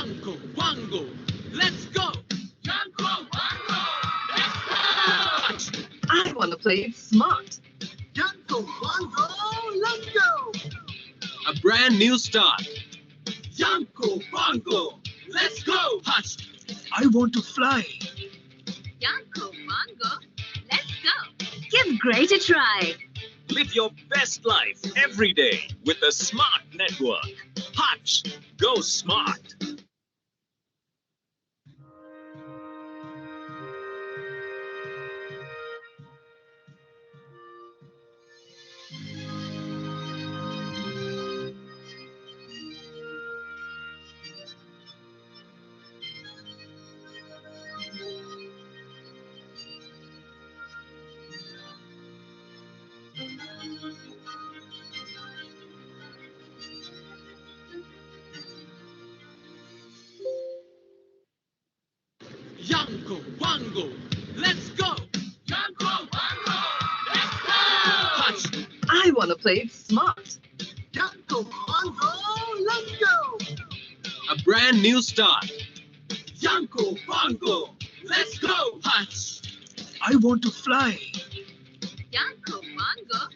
Yanko Wango, let's go! Yanko Wango, let's go! I want to play it smart. Yanko Wango, let's go! A brand new start. Yanko Wango, let's go! Hush! I want to fly. Yanko Wango, let's go! Give great a try. Live your best life every day with the Smart Network. Hutch, go smart. Yanko Wango, let's go! Yanko Wango, let's go! Hutch! I want to play it smart. Yanko Wango, let's go! A brand new start. Yanko Wango, let's go! Hutch! I want to fly. Yanko Wango,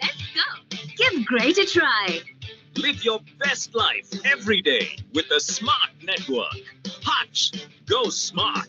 let's go! Give great a try. Live your best life every day with the Smart Network. Hutch, go smart.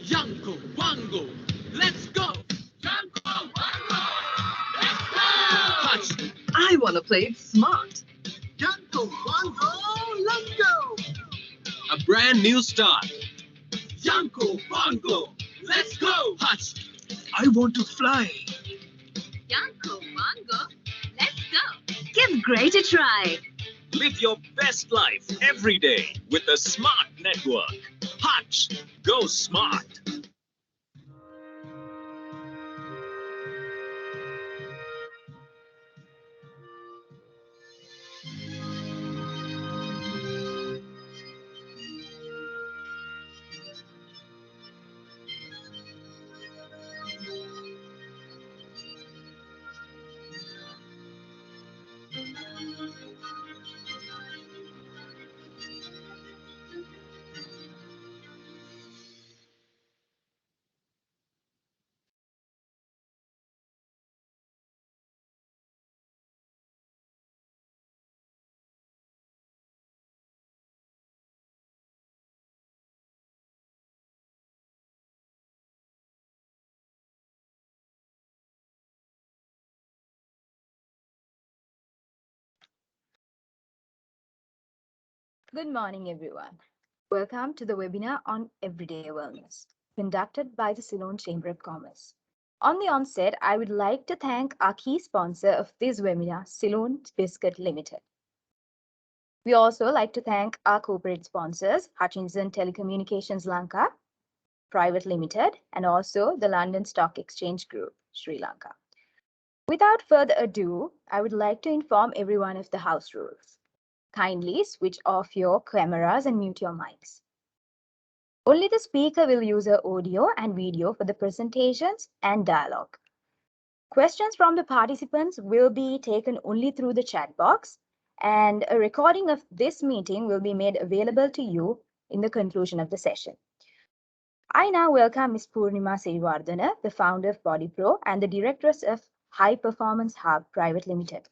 Yanko Wango, let's go! Yanko Wango, let's go! Hutch! I want to play it smart. Yanko Wango, let's go! A brand new start. Yanko Wango, let's go! Hutch! I want to fly. Yanko Wango, let's go! Give great a try. Live your best life every day with the Smart Network. Hutch, go smart. Good morning, everyone. Welcome to the webinar on Everyday Wellness, conducted by the Ceylon Chamber of Commerce. On the onset, I would like to thank our key sponsor of this webinar, Ceylon Biscuit Limited. We also like to thank our corporate sponsors, Hutchinson Telecommunications Lanka Private Limited, and also the London Stock Exchange Group, Sri Lanka. Without further ado, I would like to inform everyone of the house rules. Kindly switch off your cameras and mute your mics. Only the speaker will use her audio and video for the presentations and dialogue. Questions from the participants will be taken only through the chat box, and a recording of this meeting will be made available to you in the conclusion of the session. I now welcome Ms. Purnima Sirivardhana, the founder of BodyPro and the directress of High Performance Hub Private Limited.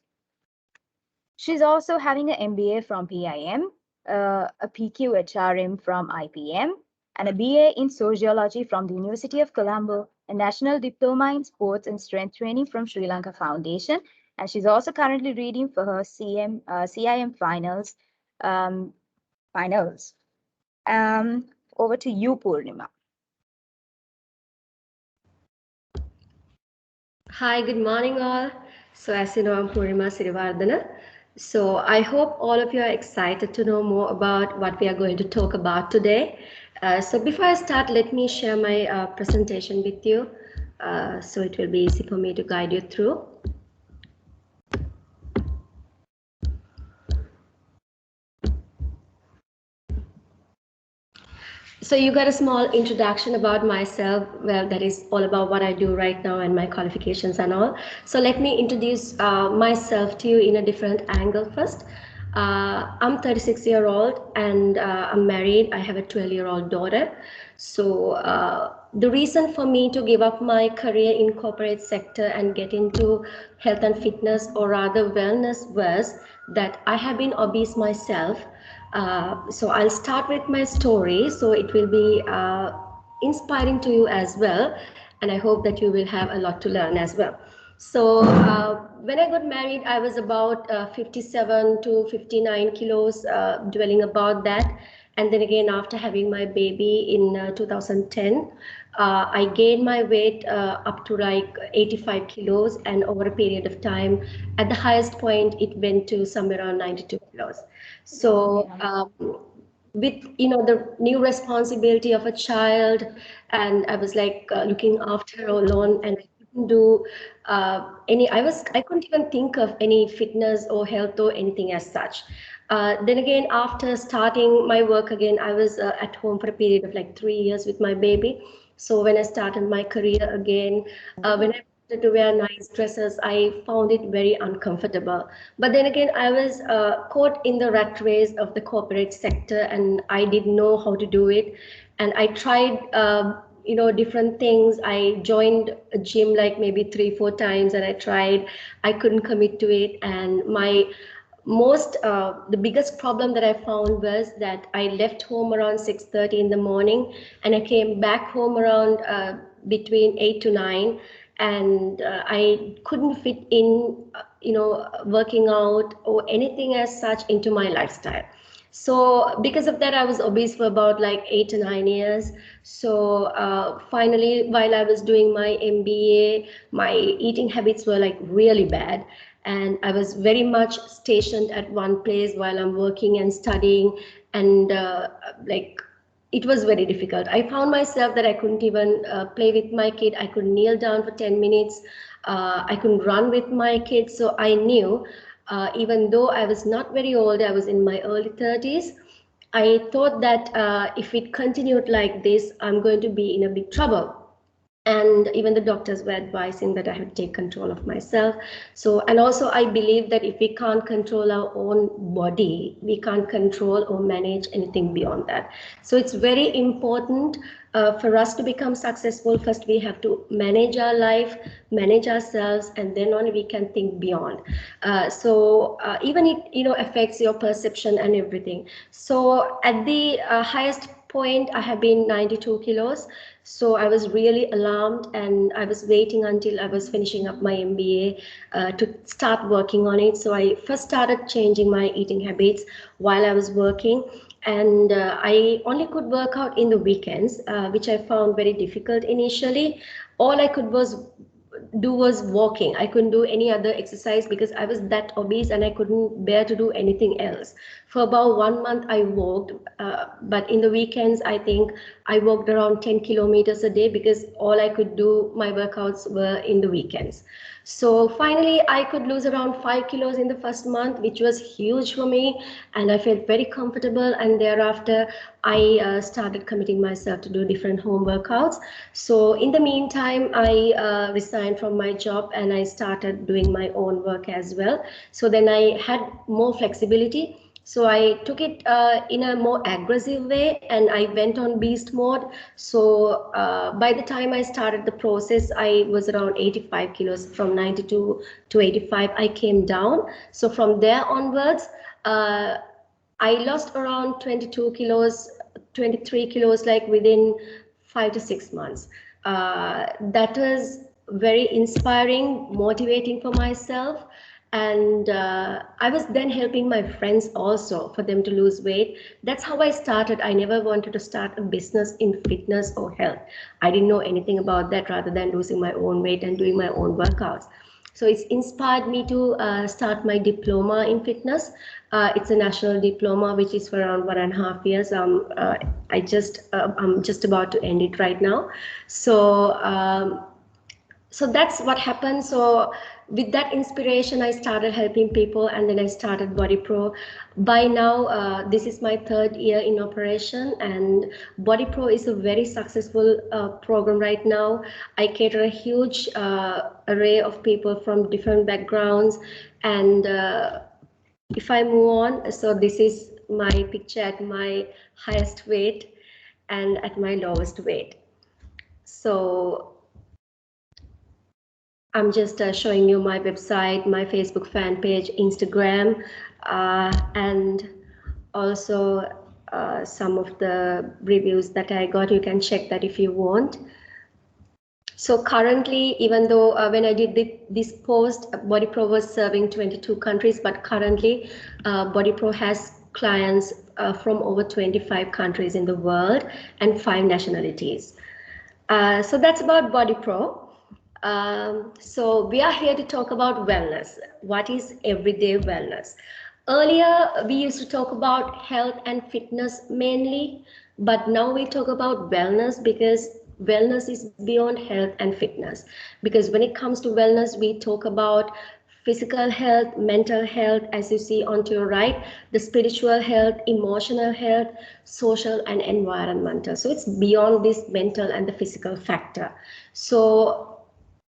She's also having an MBA from PIM, a PQHRM from IPM, and a BA in Sociology from the University of Colombo, a National Diploma in Sports and Strength Training from Sri Lanka Foundation, and she's also currently reading for her CIM finals. Over to you, Purnima. Hi, good morning all. So as you know, I'm Purnima Sirivardhana, So I hope all of you are excited to know more about what we are going to talk about today. So before I start, let me share my presentation with you. So it will be easy for me to guide you through. So you got a small introduction about myself. Well, that is all about what I do right now and my qualifications and all. So let me introduce myself to you in a different angle first. I'm 36-year-old and I'm married. I have a 12-year-old daughter. So the reason for me to give up my career in corporate sector and get into health and fitness, or rather wellness, was that I have been obese myself. So I'll start with my story. So it will be inspiring to you as well. And I hope that you will have a lot to learn as well. So when I got married, I was about 57 to 59 kilos, dwelling about that. And then again, after having my baby in 2010, I gained my weight up to like 85 kilos. And over a period of time, at the highest point, it went to somewhere around 92 kilos. So with the new responsibility of a child, and I was like looking after her alone, and I couldn't do I couldn't even think of any fitness or health or anything as such. Then again, after starting my work again, I was at home for a period of like 3 years with my baby. So when I started my career again, when I wanted to wear nice dresses, I found it very uncomfortable. But then again, I was caught in the rat race of the corporate sector, and I didn't know how to do it. And I tried, different things. I joined a gym like maybe 3, 4 times, and I tried. I couldn't commit to it, and the biggest problem that I found was that I left home around 6:30 in the morning, and I came back home around between 8 to 9, and I couldn't fit in working out or anything as such into my lifestyle. So because of that, I was obese for about like 8 to 9 years. So finally, while I was doing my MBA, my eating habits were like really bad. And I was very much stationed at one place while I'm working and studying. And it was very difficult. I found myself that I couldn't even play with my kid. I could kneel down for 10 minutes. I couldn't run with my kids. So I knew, even though I was not very old, I was in my early 30s. I thought that if it continued like this, I'm going to be in a big trouble. And even the doctors were advising that I have to take control of myself. So, and also I believe that if we can't control our own body, we can't control or manage anything beyond that. So it's very important for us to become successful. First, we have to manage our life, manage ourselves, and then only we can think beyond. Even it affects your perception and everything. So at the highest point, I have been 92 kilos. So I was really alarmed, and I was waiting until I was finishing up my MBA to start working on it. So I first started changing my eating habits while I was working, and I only could work out in the weekends, which I found very difficult initially. All I could do was walking. I couldn't do any other exercise because I was that obese and I couldn't bear to do anything else. For about 1 month I walked, but in the weekends I think I walked around 10 kilometers a day because all I could do, my workouts were in the weekends. So finally I could lose around 5 kilos in the first month, which was huge for me, and I felt very comfortable. And thereafter I started committing myself to do different home workouts. So in the meantime, I resigned from my job and I started doing my own work as well. So then I had more flexibility. So I took it in a more aggressive way, and I went on beast mode. So by the time I started the process, I was around 85 kilos. From 92 to 85, I came down. So from there onwards, I lost around 22 kilos, 23 kilos, like within 5 to 6 months. That was very inspiring, motivating for myself. And I was then helping my friends also for them to lose weight. That's how I started. I never wanted to start a business in fitness or health. I didn't know anything about that, rather than losing my own weight and doing my own workouts. So it's inspired me to start my diploma in fitness. It's a national diploma, which is for around 1.5 years. I'm just about to end it right now. So that's what happened. So with that inspiration, I started helping people, and then I started Body Pro. By now, this is my 3rd year in operation, and Body Pro is a very successful program right now. I cater a huge array of people from different backgrounds. And if I move on, so this is my picture at my highest weight and at my lowest weight. So I'm just showing you my website, my Facebook fan page, Instagram, and also some of the reviews that I got. You can check that if you want. So currently, even though when I did this post, Body Pro was serving 22 countries, but currently Body Pro has clients from over 25 countries in the world and 5 nationalities. So that's about Body Pro. So we are here to talk about wellness. What is everyday wellness? Earlier, we used to talk about health and fitness mainly, but now we talk about wellness because wellness is beyond health and fitness. Because when it comes to wellness, we talk about physical health, mental health, as you see on to your right, the spiritual health, emotional health, social and environmental. So it's beyond this mental and the physical factor. So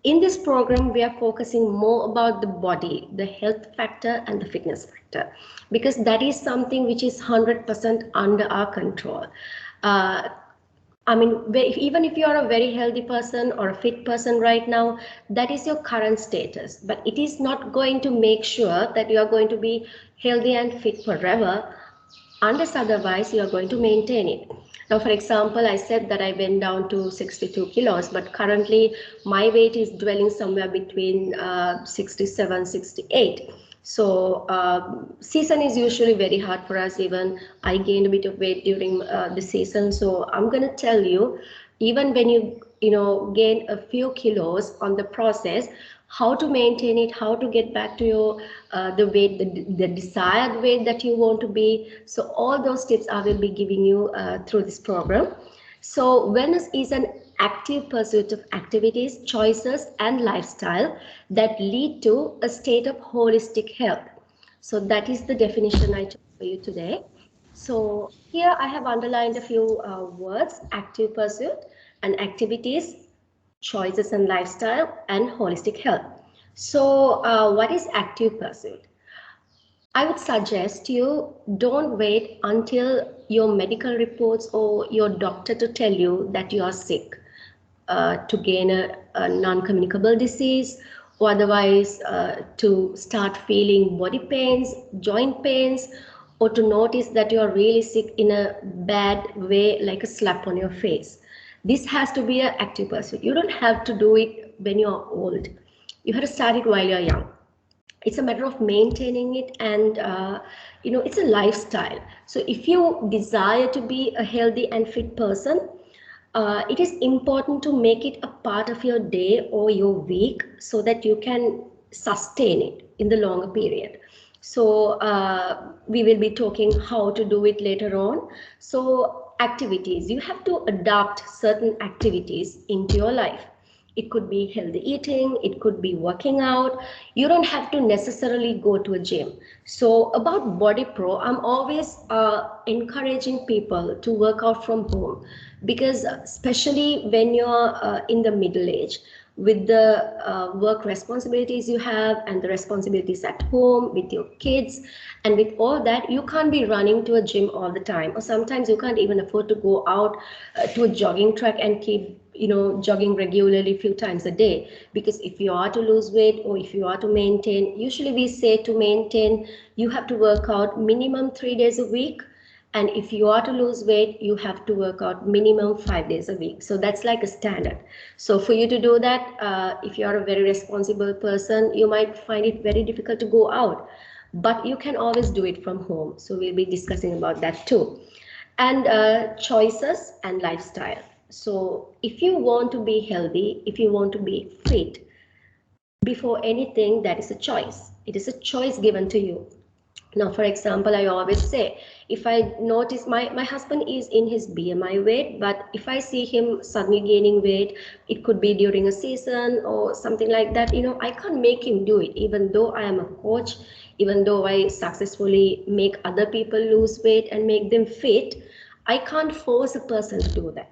in this program, we are focusing more about the body, the health factor and the fitness factor, because that is something which is 100% under our control. I mean, even if you are a very healthy person or a fit person right now, that is your current status, but it is not going to make sure that you are going to be healthy and fit forever, unless otherwise you are going to maintain it. Now, for example, I said that I went down to 62 kilos, but currently my weight is dwelling somewhere between 67, 68. So season is usually very hard for us. Even I gained a bit of weight during the season. So I'm going to tell you, even when you gain a few kilos on the process, how to maintain it, how to get back to your the weight, the desired weight that you want to be. So all those tips I will be giving you through this program. So wellness is an active pursuit of activities, choices, and lifestyle that lead to a state of holistic health. So that is the definition I took for you today. So here I have underlined a few words: active pursuit and activities, choices and lifestyle, and holistic health. So what is active pursuit? I would suggest you don't wait until your medical reports or your doctor to tell you that you are sick to gain a non-communicable disease, or otherwise to start feeling body pains, joint pains, or to notice that you are really sick in a bad way, like a slap on your face. This has to be an active pursuit. You don't have to do it when you're old. You have to start it while you're young. It's a matter of maintaining it, and it's a lifestyle. So if you desire to be a healthy and fit person, it is important to make it a part of your day or your week so that you can sustain it in the longer period. So we will be talking how to do it later on. So activities, you have to adapt certain activities into your life. It could be healthy eating, it could be working out. You don't have to necessarily go to a gym. So about Body Pro, I'm always encouraging people to work out from home, because especially when you're in the middle age, with the work responsibilities you have and the responsibilities at home with your kids, and with all that, you can't be running to a gym all the time, or sometimes you can't even afford to go out to a jogging track and keep jogging regularly a few times a day. Because if you are to lose weight or if you are to maintain, usually we say to maintain you have to work out minimum 3 days a week, and if you are to lose weight you have to work out minimum 5 days a week. So that's like a standard. So for you to do that, if you are a very responsible person, you might find it very difficult to go out, but you can always do it from home. So we'll be discussing about that too. And choices and lifestyle. So if you want to be healthy, if you want to be fit, before anything, that is a choice. It is a choice given to you. Now, for example, I always say, if I notice my husband is in his BMI weight, but if I see him suddenly gaining weight, it could be during a season or something like that, I can't make him do it, even though I am a coach, even though I successfully make other people lose weight and make them fit. I can't force a person to do that.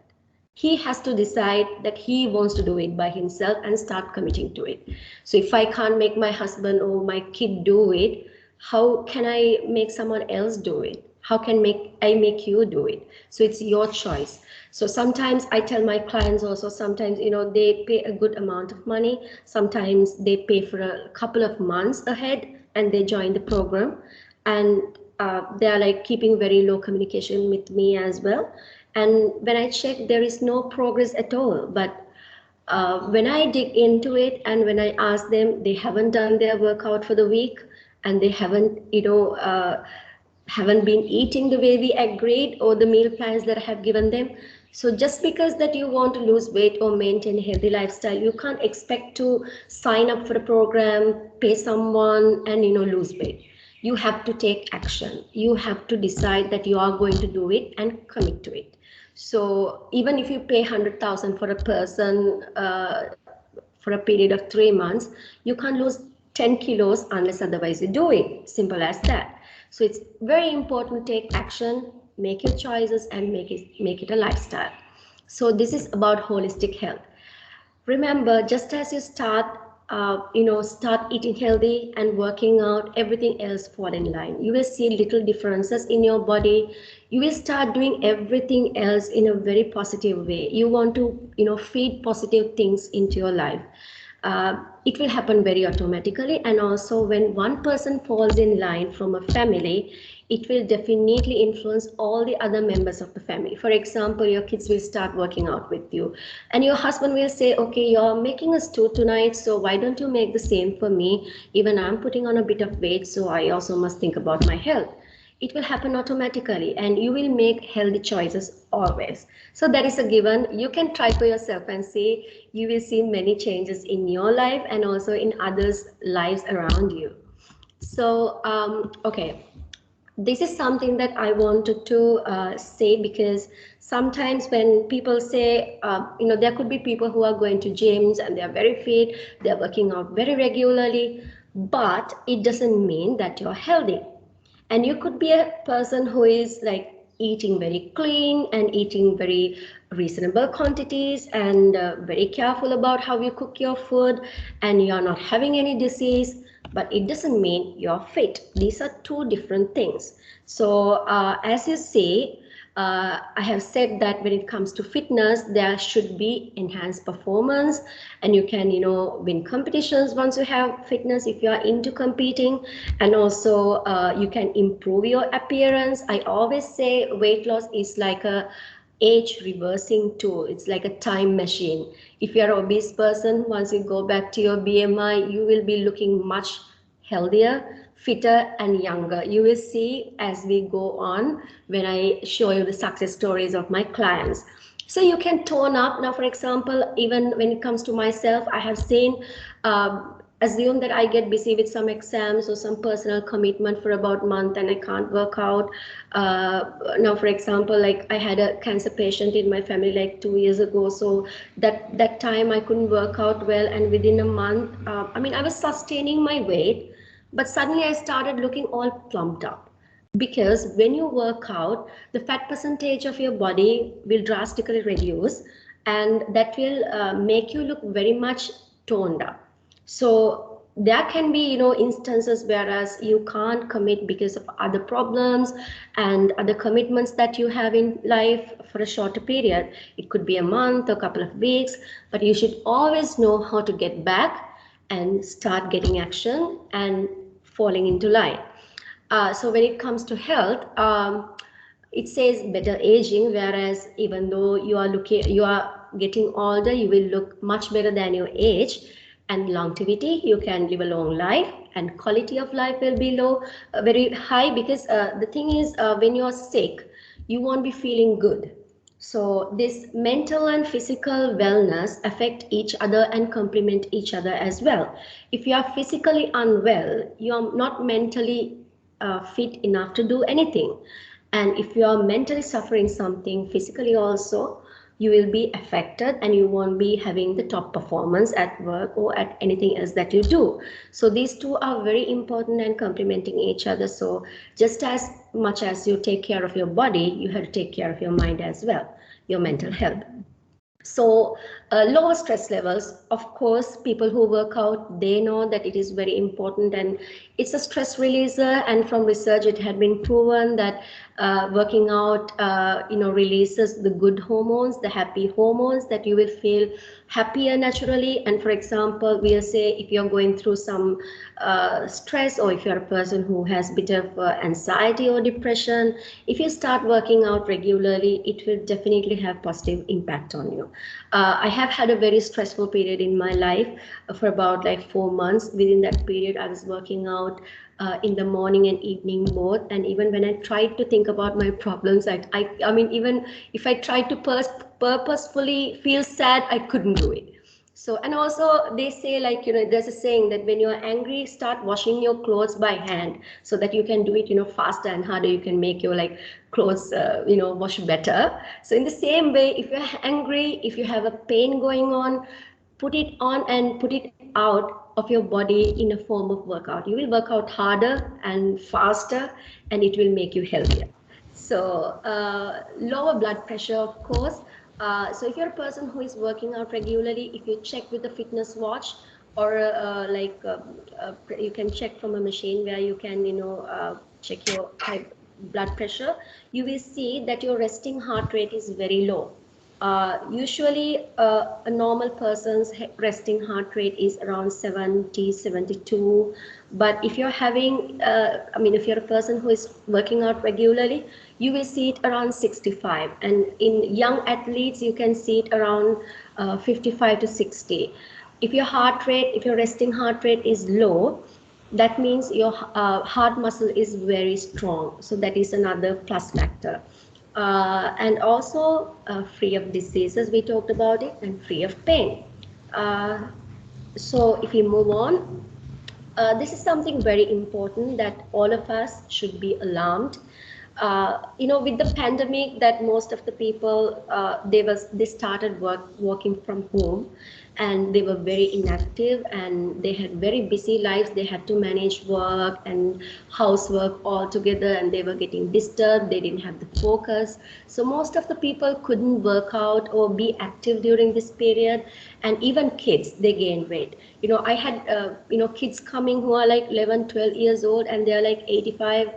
He has to decide that he wants to do it by himself and start committing to it. So if I can't make my husband or my kid do it, how can I make someone else do it? How can I make you do it? So it's your choice. So sometimes I tell my clients also, sometimes, they pay a good amount of money. Sometimes they pay for a couple of months ahead and they join the program. And they're like keeping very low communication with me as well. And when I check, there is no progress at all. But when I dig into it and when I ask them, they haven't done their workout for the week and they haven't, haven't been eating the way we agreed or the meal plans that I have given them. So just because that you want to lose weight or maintain a healthy lifestyle, you can't expect to sign up for a program, pay someone and, lose weight. You have to take action. You have to decide that you are going to do it and commit to it. So even if you pay 100,000 for a person for a period of 3 months, you can't lose 10 kilos unless otherwise you do it. Simple as that. So it's very important to take action, make your choices and make it a lifestyle. So this is about holistic health. Remember, just as you start eating healthy and working out, everything else fall in line. You will see little differences in your body. You will start doing everything else in a very positive way. You want to, feed positive things into your life. It will happen very automatically. And also when one person falls in line from a family, it will definitely influence all the other members of the family. For example, your kids will start working out with you and your husband will say, okay, you're making a stew tonight, so why don't you make the same for me? Even I'm putting on a bit of weight, so I also must think about my health. It will happen automatically and you will make healthy choices always. So that is a given. You can try for yourself and see, you will see many changes in your life and also in others' lives around you. So, okay. This is something that I wanted to say, because sometimes when people say, there could be people who are going to gyms and they are very fit, they are working out very regularly, but it doesn't mean that you're healthy. And you could be a person who is like eating very clean and eating very reasonable quantities and very careful about how you cook your food, and you're not having any disease, but it doesn't mean you're fit. These are two different things. So as you see, I have said that when it comes to fitness, there should be enhanced performance, and you can, win competitions once you have fitness if you are into competing, and also you can improve your appearance. I always say weight loss is like a age reversing tool. It's like a time machine. If you're an obese person, once you go back to your BMI, you will be looking much healthier, fitter and younger. You will see as we go on when I show you the success stories of my clients. So you can tone up. Now, for example, even when it comes to myself, I have seen, assume that I get busy with some exams or some personal commitment for about a month and I can't work out. Now, for example, like I had a cancer patient in my family like 2 years ago. So that time I couldn't work out well. And within a month, I was sustaining my weight, but suddenly I started looking all plumped up. Because when you work out, the fat percentage of your body will drastically reduce, and that will make you look very much toned up. So there can be, instances whereas you can't commit because of other problems and other commitments that you have in life for a shorter period. It could be a month or a couple of weeks, but you should always know how to get back and start getting action and falling into line. So when it comes to health, it says better aging, whereas even though you are getting older, you will look much better than your age. And longevity, you can live a long life, and quality of life will be very high, because the thing is, when you're sick, you won't be feeling good. So this mental and physical wellness affect each other and complement each other as well. If you are physically unwell, you are not mentally fit enough to do anything. And if you are mentally suffering something physically also, you will be affected and you won't be having the top performance at work or at anything else that you do. So these two are very important and complementing each other. So just as much as you take care of your body, you have to take care of your mind as well, your mental health. So lower stress levels, of course, people who work out, they know that it is very important and it's a stress releaser. And from research, it had been proven that working out, releases the good hormones, the happy hormones, that you will feel happier naturally. And for example, we'll say if you're going through some stress, or if you're a person who has a bit of anxiety or depression, if you start working out regularly, it will definitely have positive impact on you. I have had a very stressful period in my life for about like 4 months. Within that period, I was working out in the morning and evening both. And even when I tried to think about my problems, I mean, even if I tried to purposefully feel sad, I couldn't do it. So, and also they say, like, there's a saying that when you're angry, start washing your clothes by hand, so that you can do it, faster and harder. You can make your like clothes, wash better. So in the same way, if you're angry, if you have a pain going on, put it on and put it out of your body in a form of workout. You will work out harder and faster, and it will make you healthier. So lower blood pressure, of course. So if you're a person who is working out regularly, if you check with a fitness watch, or you can check from a machine where you can check your high blood pressure, you will see that your resting heart rate is very low. Usually a normal person's resting heart rate is around 70, 72. But if you're having, if you're a person who is working out regularly, you will see it around 65. And in young athletes, you can see it around 55 to 60. If your resting heart rate is low, that means your heart muscle is very strong. So that is another plus factor. And also free of diseases, we talked about it, and free of pain. So if we move on, this is something very important that all of us should be alarmed. With the pandemic, that most of the people, they started working from home, and they were very inactive, and they had very busy lives. They had to manage work and housework all together, and they were getting disturbed. They didn't have the focus. So most of the people couldn't work out or be active during this period. And even kids, they gained weight. I had kids coming who are like 11, 12 years old, and they're like 85,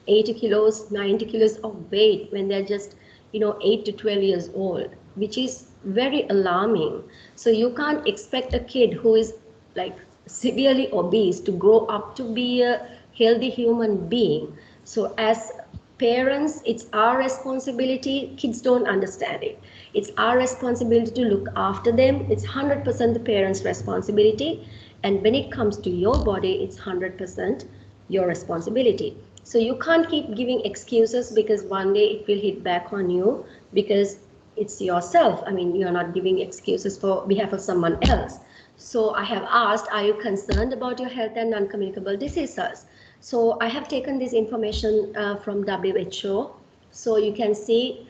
80 kilos, 90 kilos of weight when they're just 8 to 12 years old, which is very alarming. So you can't expect a kid who is like severely obese to grow up to be a healthy human being. So as parents, it's our responsibility. Kids don't understand it. It's our responsibility to look after them. It's 100% the parents' responsibility. And when it comes to your body, it's 100% your responsibility. So you can't keep giving excuses, because one day it will hit back on you, because it's yourself. I mean, you're not giving excuses for behalf of someone else. So I have asked, are you concerned about your health and non-communicable diseases? So I have taken this information from WHO. So you can see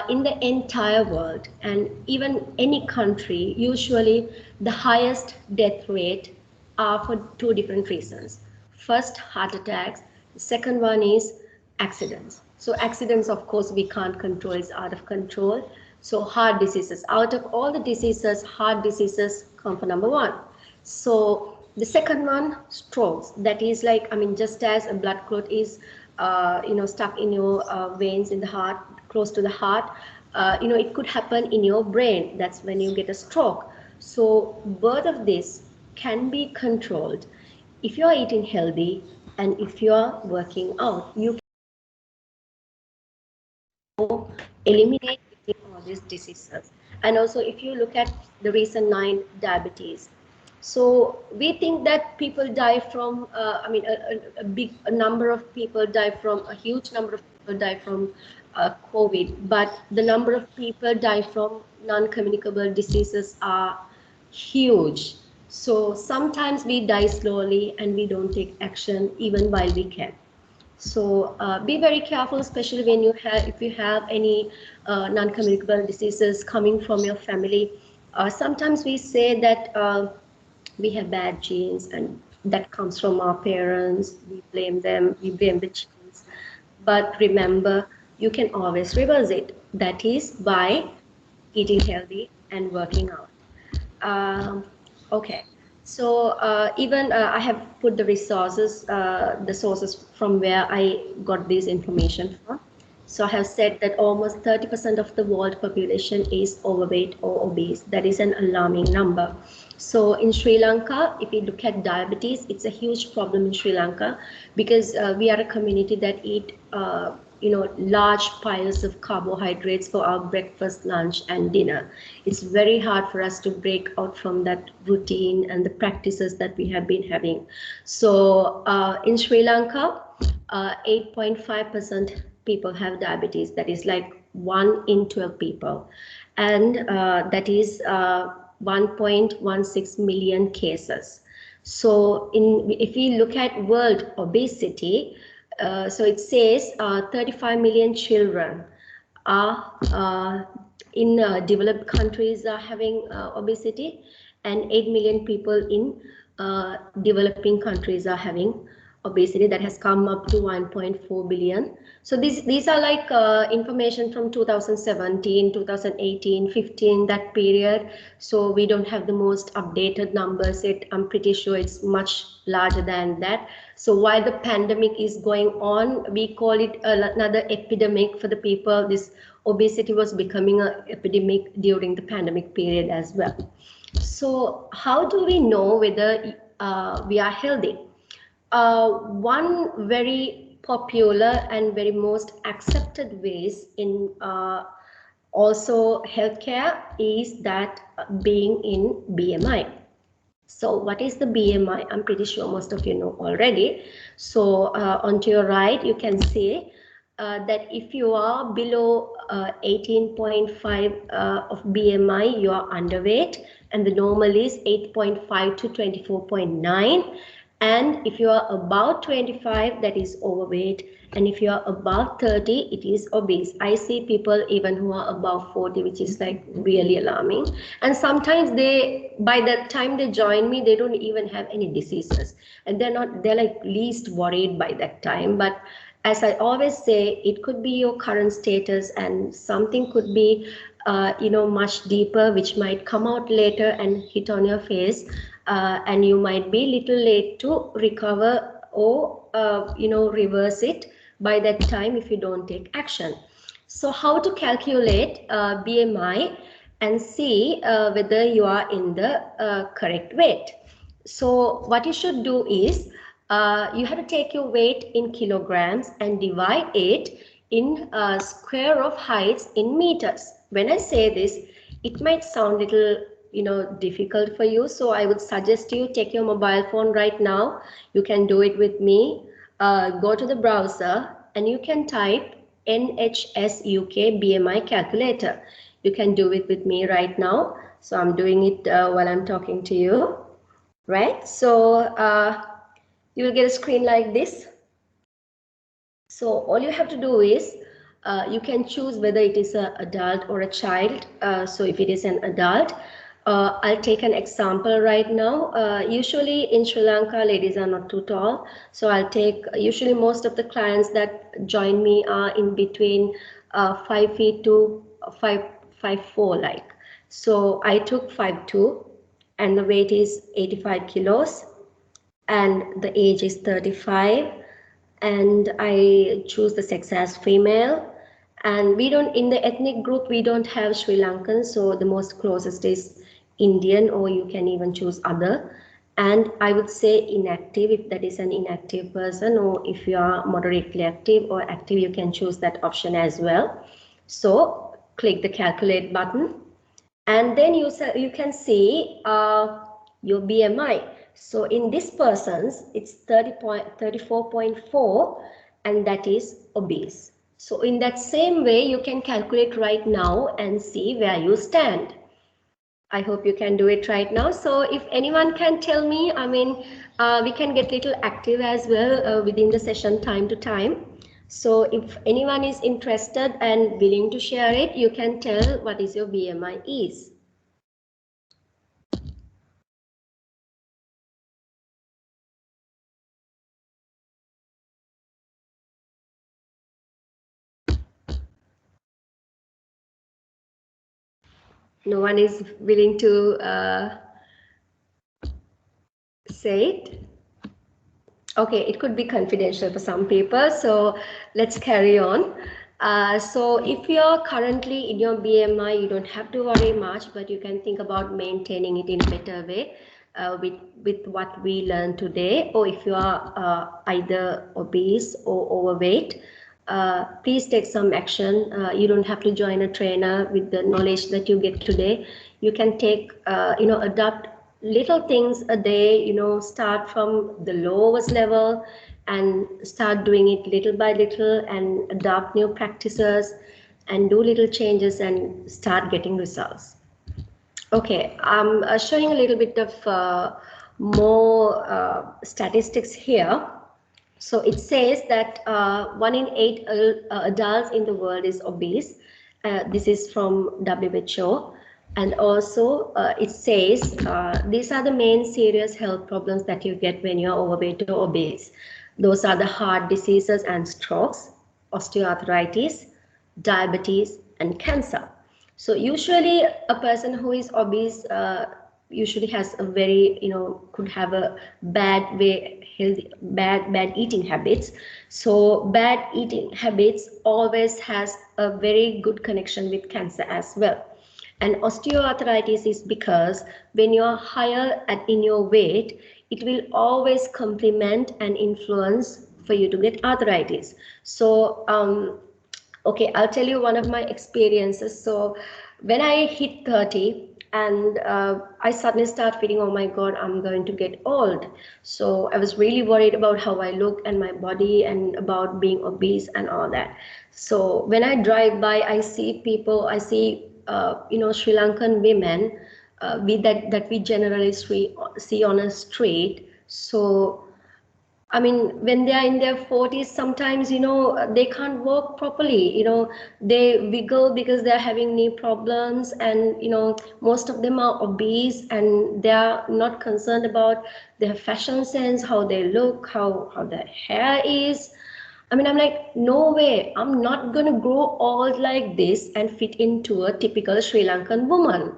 in the entire world, and even any country, usually the highest death rate are for two different reasons. First, heart attacks. The second one is accidents. So accidents, of course, we can't control, it's out of control. So heart diseases, out of all the diseases, heart diseases come for number one. So the second one, strokes. That is like, just as a blood clot is, stuck in your veins in the heart, close to the heart, it could happen in your brain. That's when you get a stroke. So both of this can be controlled if you're eating healthy and if you're working out. You can eliminate all these diseases. And also, if you look at the recent 9 diabetes, so we think that people die from, a huge number of people die from COVID, but the number of people die from non-communicable diseases are huge. So sometimes we die slowly and we don't take action even while we can. So be very careful, especially when you have, if you have any non-communicable diseases coming from your family. Sometimes we say that we have bad genes and that comes from our parents. We blame them, we blame the genes. But remember, you can always reverse it. That is by eating healthy and working out. Okay, so even I have put the sources from where I got this information from. So I have said that almost 30% of the world population is overweight or obese. That is an alarming number. So in Sri Lanka, if you look at diabetes, it's a huge problem in Sri Lanka because we are a community that eat large piles of carbohydrates for our breakfast, lunch, and dinner. It's very hard for us to break out from that routine and the practices that we have been having. So in Sri Lanka, 8.5% people have diabetes. That is like 1 in 12 people. And that is 1.16 million cases. So if we look at world obesity, so it says 35 million children are in developed countries are having obesity, and 8 million people in developing countries are having obesity. That has come up to 1.4 billion. So these are like information from 2017, 2018, 15, that period. So we don't have the most updated numbers. I'm pretty sure it's much larger than that. So while the pandemic is going on, we call it another epidemic for the people. This obesity was becoming an epidemic during the pandemic period as well. So how do we know whether we are healthy? One very popular and very most accepted ways in also healthcare is that being in BMI. So what is the BMI? I'm pretty sure most of you know already. So onto your right, you can see that if you are below 18.5 of BMI, you are underweight, and the normal is 8.5 to 24.9. And if you are above 25, that is overweight. And if you are above 30, it is obese. I see people even who are above 40, which is like really alarming. And sometimes by the time they join me, they don't even have any diseases. And they're like least worried by that time. But as I always say, it could be your current status, and something could be much deeper, which might come out later and hit on your face. And you might be little late to recover or reverse it by that time if you don't take action. So how to calculate BMI and see whether you are in the correct weight? So what you should do is you have to take your weight in kilograms and divide it in square of heights in meters. When I say this, it might sound little difficult for you, so I would suggest you take your mobile phone right now. You can do it with me. Go to the browser and you can type Nhs Uk Bmi Calculator. You can do it with me right now. So I'm doing it while I'm talking to you, right? So you will get a screen like this. So all you have to do is you can choose whether it is an adult or a child. So if it is an adult, I'll take an example right now. Usually in Sri Lanka, ladies are not too tall. So I'll take, usually most of the clients that join me are in between 5 feet to 5'4" like. So I took 5'2" and the weight is 85 kilos and the age is 35. And I choose the sex as female. And we don't, in the ethnic group, we don't have Sri Lankan, so the most closest is Indian, or you can even choose other. And I would say inactive if that is an inactive person, or if you are moderately active or active, you can choose that option as well. So click the calculate button, and then you can see your BMI. So in this person's, it's 34.4, and that is obese. So in that same way, you can calculate right now and see where you stand. I hope you can do it right now. So if anyone can tell me, we can get little active as well within the session time to time. So if anyone is interested and willing to share it, you can tell what is your BMI is. No one is willing to say it. Okay, it could be confidential for some people, so let's carry on. So if you're currently in your BMI, you don't have to worry much, but you can think about maintaining it in a better way with what we learned today. Or if you are either obese or overweight, please take some action. You don't have to join a trainer with the knowledge that you get today. You can take, adopt little things a day, start from the lowest level and start doing it little by little and adopt new practices and do little changes and start getting results. Okay, I'm showing a little bit of more statistics here. So it says that 1 in 8 adults in the world is obese. This is from WHO. And also it says these are the main serious health problems that you get when you're overweight or obese. Those are the heart diseases and strokes, osteoarthritis, diabetes, and cancer. So usually a person who is obese usually has a very, could have a bad eating habits. So bad eating habits always has a very good connection with cancer as well. And osteoarthritis is because when you're higher in your weight, it will always complement and influence for you to get arthritis. So, okay, I'll tell you one of my experiences. So when I hit 30 and I suddenly start feeling, oh my God, I'm going to get old. So I was really worried about how I look and my body and about being obese and all that. So when I drive by, I see people, Sri Lankan women that we generally see on a street. So, when they are in their 40s, sometimes, they can't walk properly. They wiggle because they're having knee problems, and, most of them are obese and they are not concerned about their fashion sense, how they look, how their hair is. I'm like, no way, I'm not going to grow old like this and fit into a typical Sri Lankan woman.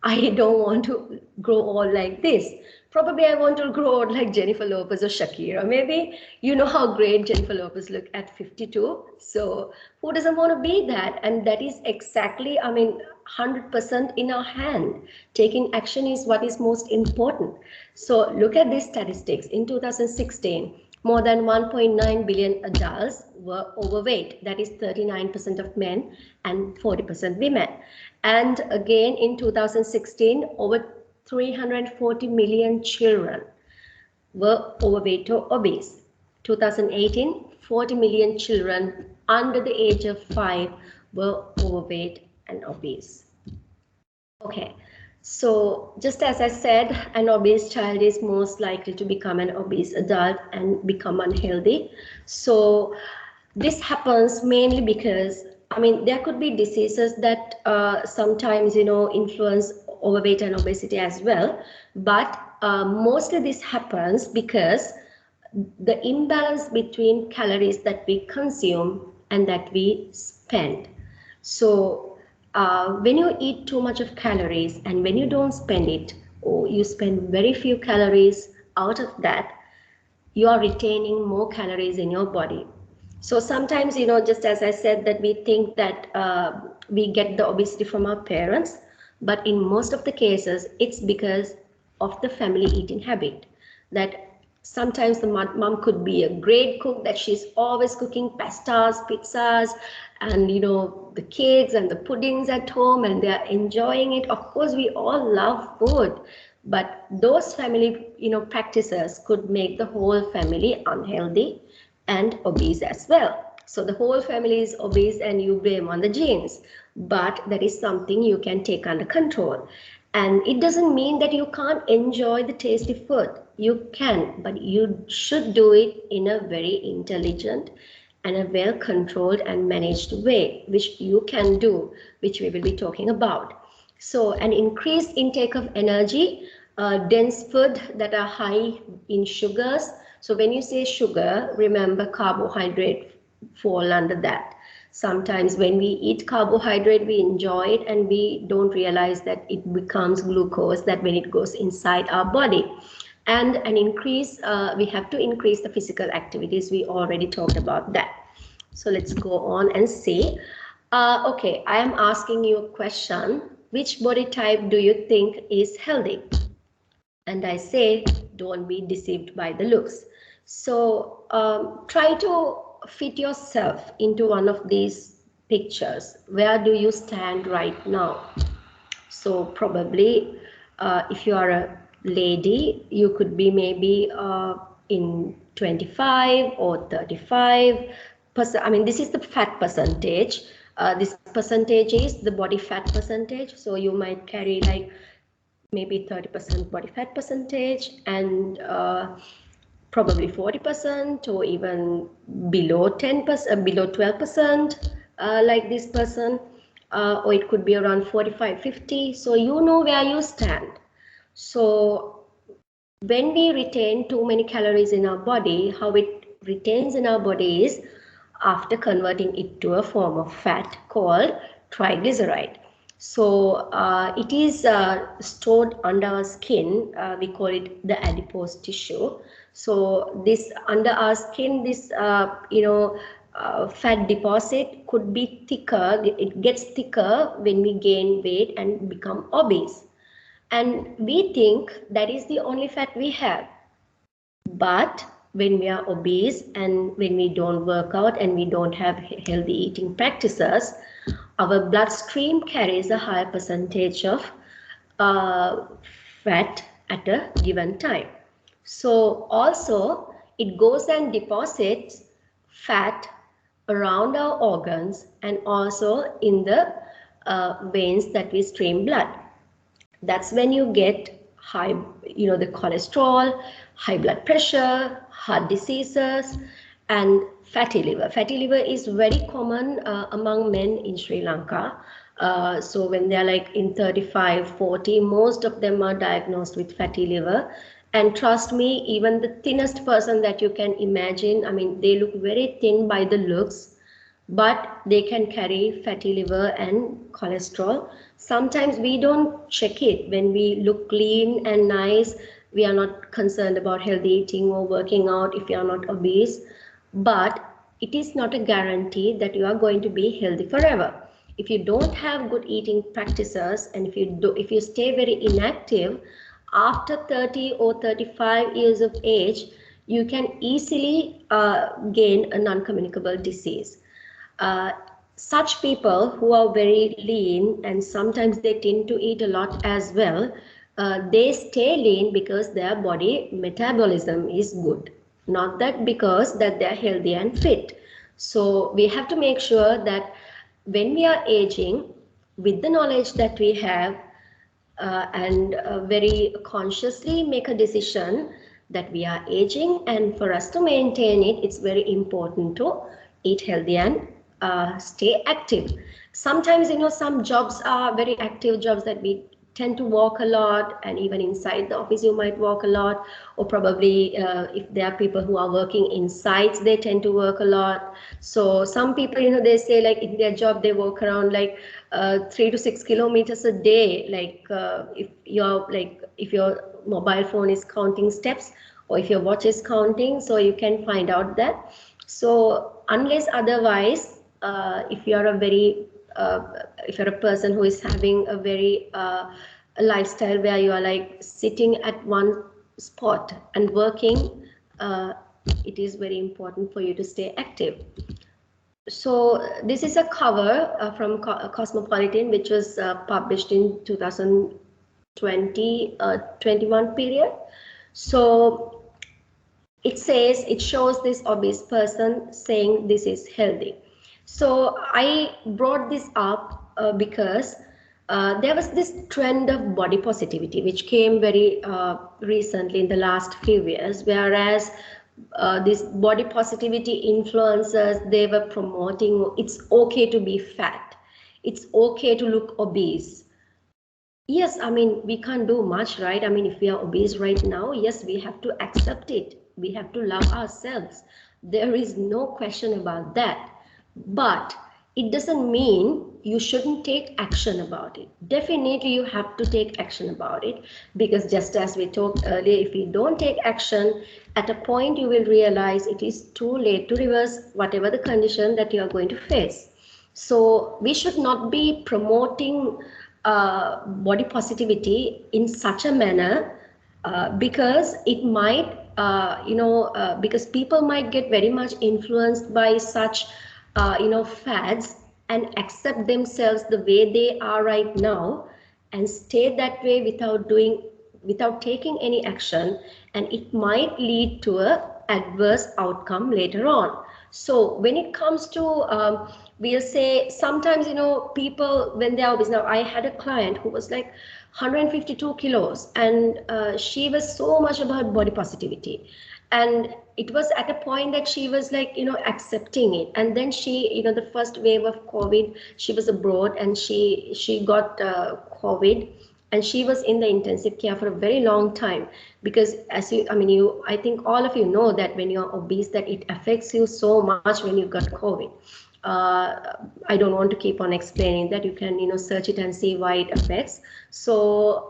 I don't want to grow old like this. Probably I want to grow old like Jennifer Lopez or Shakira. Maybe you know how great Jennifer Lopez looked at 52. So who doesn't want to be that? And that is exactly, 100% in our hand. Taking action is what is most important. So look at these statistics. In 2016, more than 1.9 billion adults were overweight. That is 39% of men and 40% women. And again, in 2016, over 340 million children were overweight or obese. 2018, 40 million children under the age of 5 were overweight and obese. Okay. So just as I said, an obese child is most likely to become an obese adult and become unhealthy. So this happens mainly because, there could be diseases that sometimes, influence overweight and obesity as well. But mostly this happens because the imbalance between calories that we consume and that we spend. So when you eat too much of calories and when you don't spend it, or you spend very few calories out of that, you are retaining more calories in your body. So sometimes, just as I said, that we think that we get the obesity from our parents, but in most of the cases, it's because of the family eating habit. That sometimes the mom could be a great cook, that she's always cooking pastas, pizzas, and the cakes and the puddings at home, and they're enjoying it. Of course, we all love food, but those family practices could make the whole family unhealthy and obese as well. So the whole family is obese and you blame on the genes, but that is something you can take under control. And it doesn't mean that you can't enjoy the tasty food. You can, but you should do it in a very intelligent and a well-controlled and managed way, which you can do, which we will be talking about. So an increased intake of energy, dense food that are high in sugars. So when you say sugar, remember carbohydrate fall under that. Sometimes when we eat carbohydrate, we enjoy it and we don't realize that it becomes glucose, that when it goes inside our body. And an increase, we have to increase the physical activities. We already talked about that. So let's go on and see. Okay, I am asking you a question. Which body type do you think is healthy? And I say, don't be deceived by the looks. So try to fit yourself into one of these pictures. Where do you stand right now? So probably if you are a lady, you could be maybe in 25 or 35%. I mean, this is the fat percentage. This percentage is the body fat percentage. So you might carry like maybe 30% body fat percentage and probably 40% or even below 10%, below 12%, like this person, or it could be around 45, 50. So you know where you stand. So when we retain too many calories in our body, how it retains in our body is after converting it to a form of fat called triglyceride. So it is stored under our skin. We call it the adipose tissue. So this under our skin, this fat deposit could be thicker. It gets thicker when we gain weight and become obese. And we think that is the only fat we have. But when we are obese and when we don't work out and we don't have healthy eating practices, our bloodstream carries a higher percentage of fat at a given time. So also it goes and deposits fat around our organs and also in the veins that we stream blood. That's when you get high, the cholesterol, high blood pressure, heart diseases, and fatty liver. Fatty liver is very common among men in Sri Lanka. So when they're like in 35, 40, most of them are diagnosed with fatty liver. And trust me, even the thinnest person that you can imagine, I mean, they look very thin by the looks, but they can carry fatty liver and cholesterol. Sometimes we don't check it. When we look clean and nice, we are not concerned about healthy eating or working out if you are not obese. But it is not a guarantee that you are going to be healthy forever. If you don't have good eating practices and if you stay very inactive, after 30 or 35 years of age, you can easily gain a non-communicable disease. Such people who are very lean and sometimes they tend to eat a lot as well, they stay lean because their body metabolism is good, not that because that they're healthy and fit. So we have to make sure that when we are aging, with the knowledge that we have, and very consciously make a decision that we are aging, and for us to maintain it, it's very important to eat healthy and stay active. Sometimes, some jobs are very active jobs that we tend to walk a lot, and even inside the office you might walk a lot, or probably if there are people who are working in sites, they tend to work a lot. So some people, they say like in their job they walk around like 3 to 6 kilometers a day, like if your mobile phone is counting steps or if your watch is counting, so you can find out that. So unless otherwise, if you're a person who is having a very a lifestyle where you are like sitting at one spot and working, it is very important for you to stay active. So this is a cover from Cosmopolitan, which was published in 2020-21 period. So it shows this obese person saying this is healthy. So I brought this up because there was this trend of body positivity which came very recently in the last few years, whereas these body positivity influencers, they were promoting it's okay to be fat, it's okay to look obese. Yes, I mean, we can't do much, right? I mean, if we are obese right now, yes, we have to accept it. We have to love ourselves. There is no question about that. But it doesn't mean you shouldn't take action about it. Definitely, you have to take action about it, because just as we talked earlier, if you don't take action, at a point you will realize it is too late to reverse whatever the condition that you are going to face. So we should not be promoting body positivity in such a manner because it might, because people might get very much influenced by such, fads and accept themselves the way they are right now and stay that way without taking any action, and it might lead to a adverse outcome later on. So when it comes to we'll say sometimes, people when they are obese. Now I had a client who was like 152 kilos, and she was so much about body positivity, and it was at a point that she was like, accepting it. And then she, the first wave of COVID, she was abroad and she got COVID, and she was in the intensive care for a very long time, because I think all of you know that when you're obese, that it affects you so much when you got COVID. I don't want to keep on explaining that. You can, search it and see why it affects. So,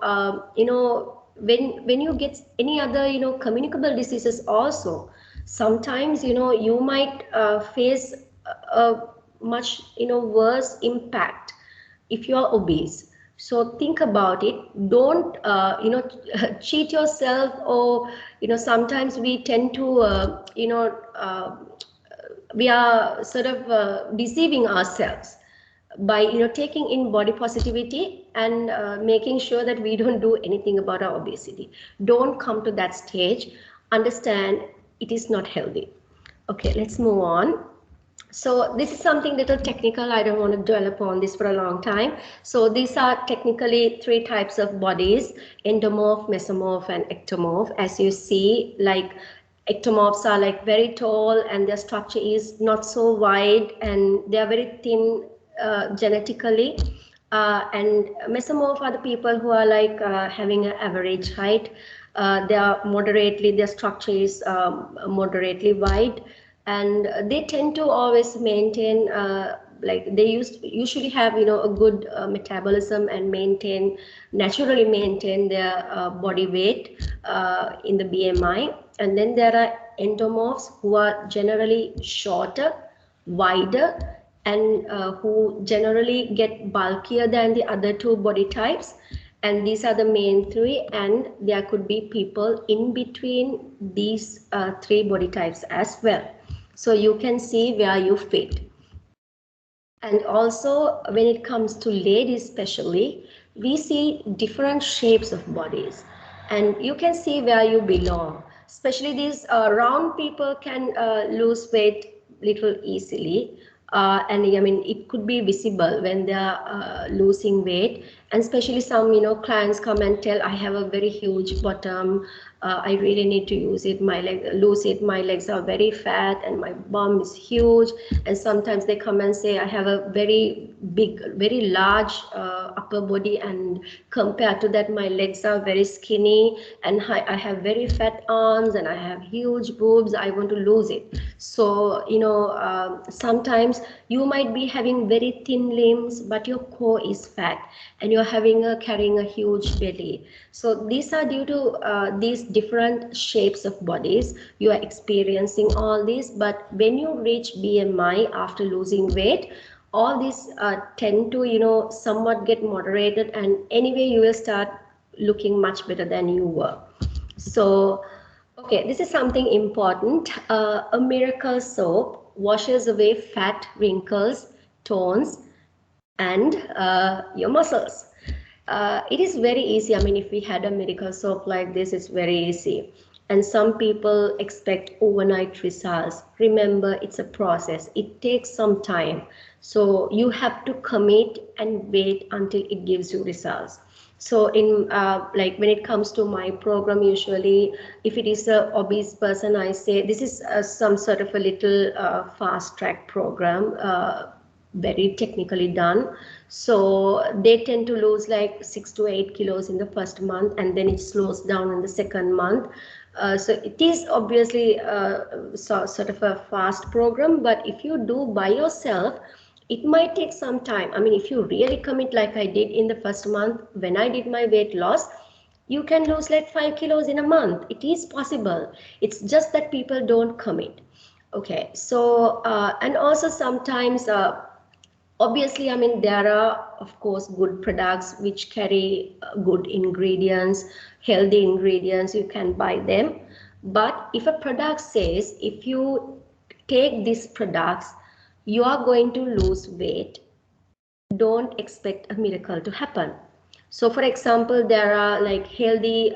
when you get any other, communicable diseases also, sometimes, you might face a much, worse impact if you are obese. So think about it. Don't, cheat yourself, or, sometimes we tend to, we are sort of deceiving ourselves by, taking in body positivity and making sure that we don't do anything about our obesity. Don't come to that stage. Understand it is not healthy. Okay, let's move on. So this is something little technical. I don't want to dwell upon this for a long time. So these are technically 3 types of bodies: endomorph, mesomorph, and ectomorph. As you see, like ectomorphs are like very tall and their structure is not so wide, and they are very thin genetically. And mesomorph are the people who are like having an average height. Their structure is moderately wide, and they tend to always maintain like they usually have a good metabolism and naturally maintain their body weight in the BMI. And then there are endomorphs, who are generally shorter, wider, and who generally get bulkier than the other 2 body types. And these are the main 3, and there could be people in between these 3 body types as well. So you can see where you fit. And also when it comes to ladies especially, we see different shapes of bodies, and you can see where you belong. Especially these round people can lose weight little easily, and I mean it could be visible when they are losing weight. And especially some clients come and tell, I have a very huge bottom, I really need to lose it. My legs are very fat and my bum is huge. And sometimes they come and say, I have a very big, very large upper body, and compared to that, my legs are very skinny, and I have very fat arms, and I have huge boobs. I want to lose it. So, sometimes you might be having very thin limbs, but your core is fat, and you're carrying a huge belly. So these are due to these different shapes of bodies. You are experiencing all this, but when you reach BMI after losing weight, all these tend to somewhat get moderated, and anyway you will start looking much better than you were. So okay, this is something important. A miracle soap washes away fat, wrinkles, tones, and your muscles. It is very easy. I mean, if we had a miracle soap like this, it's very easy. And some people expect overnight results. Remember, it's a process. It takes some time. So you have to commit and wait until it gives you results. So in like when it comes to my program, usually if it is a obese person, I say this is some sort of a little fast track program, very technically done. So they tend to lose like 6 to 8 kilos in the first month, and then it slows down in the second month. So it is obviously sort of a fast program, but if you do by yourself, it might take some time. I mean, if you really commit like I did in the first month, when I did my weight loss, you can lose like 5 kilos in a month. It is possible. It's just that people don't commit. Okay, so, and also sometimes, obviously, I mean, there are, of course, good products which carry good ingredients, healthy ingredients, you can buy them. But if a product says, if you take these products, you are going to lose weight, don't expect a miracle to happen. So for example, there are like healthy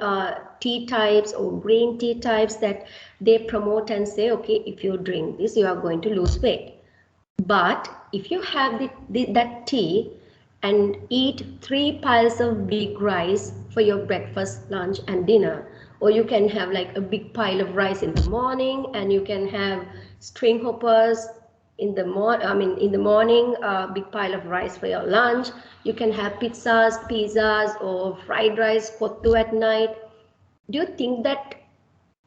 tea types or green tea types that they promote and say, okay, if you drink this, you are going to lose weight. But if you have that tea and eat 3 piles of big rice for your breakfast, lunch, and dinner, or you can have like a big pile of rice in the morning, and you can have string hoppers in the morning, big pile of rice for your lunch. You can have pizzas, or fried rice, kottu at night. Do you think that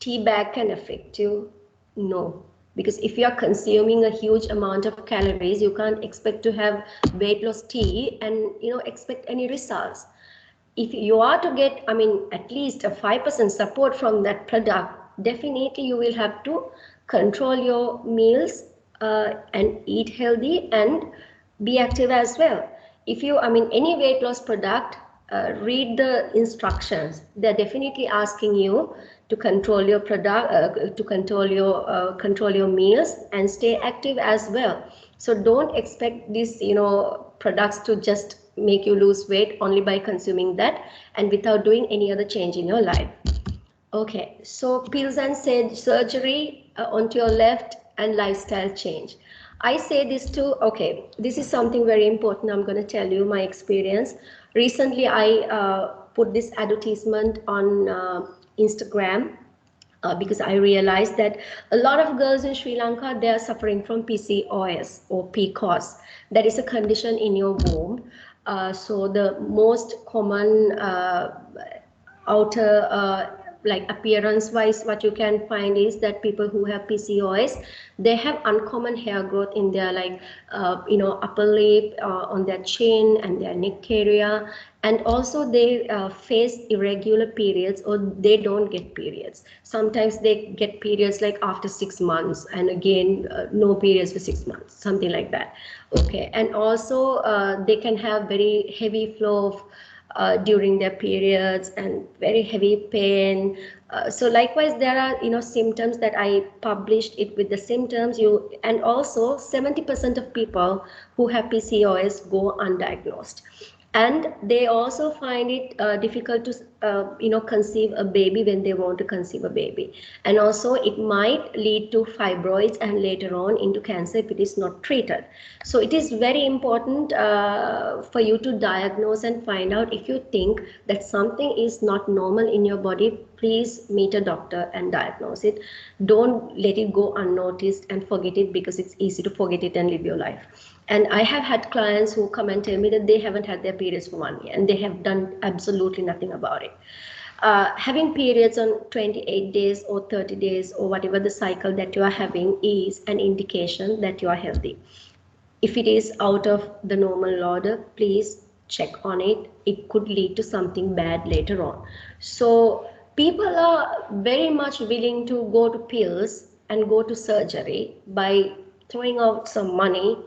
tea bag can affect you? No, because if you are consuming a huge amount of calories, you can't expect to have weight loss tea and expect any results. If you are to get, I mean, at least a 5% support from that product, definitely you will have to control your meals and eat healthy and be active as well. If you, I mean, any weight loss product, read the instructions. They're definitely asking you to control your product, to control your meals and stay active as well. So don't expect these products to just make you lose weight only by consuming that and without doing any other change in your life. Okay, so pills and surgery onto your left, and lifestyle change. I say this too. Okay, this is something very important. I'm going to tell you my experience. Recently, I put this advertisement on Instagram because I realized that a lot of girls in Sri Lanka, they are suffering from PCOS or PCOS. That is a condition in your womb. So the most common outer like appearance wise, what you can find is that people who have PCOS, they have uncommon hair growth in their like upper lip, on their chin and their neck area, and also they face irregular periods, or they don't get periods. Sometimes they get periods like after 6 months, and again no periods for 6 months, something like that. Okay, and also they can have very heavy flow of during their periods and very heavy pain. So likewise, there are symptoms that I published it with the symptoms. And also 70% of people who have PCOS go undiagnosed, and they also find it difficult to conceive a baby when they want to conceive a baby. And also it might lead to fibroids and later on into cancer if it is not treated. So it is very important for you to diagnose and find out. If you think that something is not normal in your body, please meet a doctor and diagnose it. Don't let it go unnoticed and forget it, because it's easy to forget it and live your life. And I have had clients who come and tell me that they haven't had their periods for 1 year and they have done absolutely nothing about it. Having periods on 28 days or 30 days or whatever the cycle that you are having is an indication that you are healthy. If it is out of the normal order, please check on it. It could lead to something bad later on. So people are very much willing to go to pills and go to surgery by throwing out some money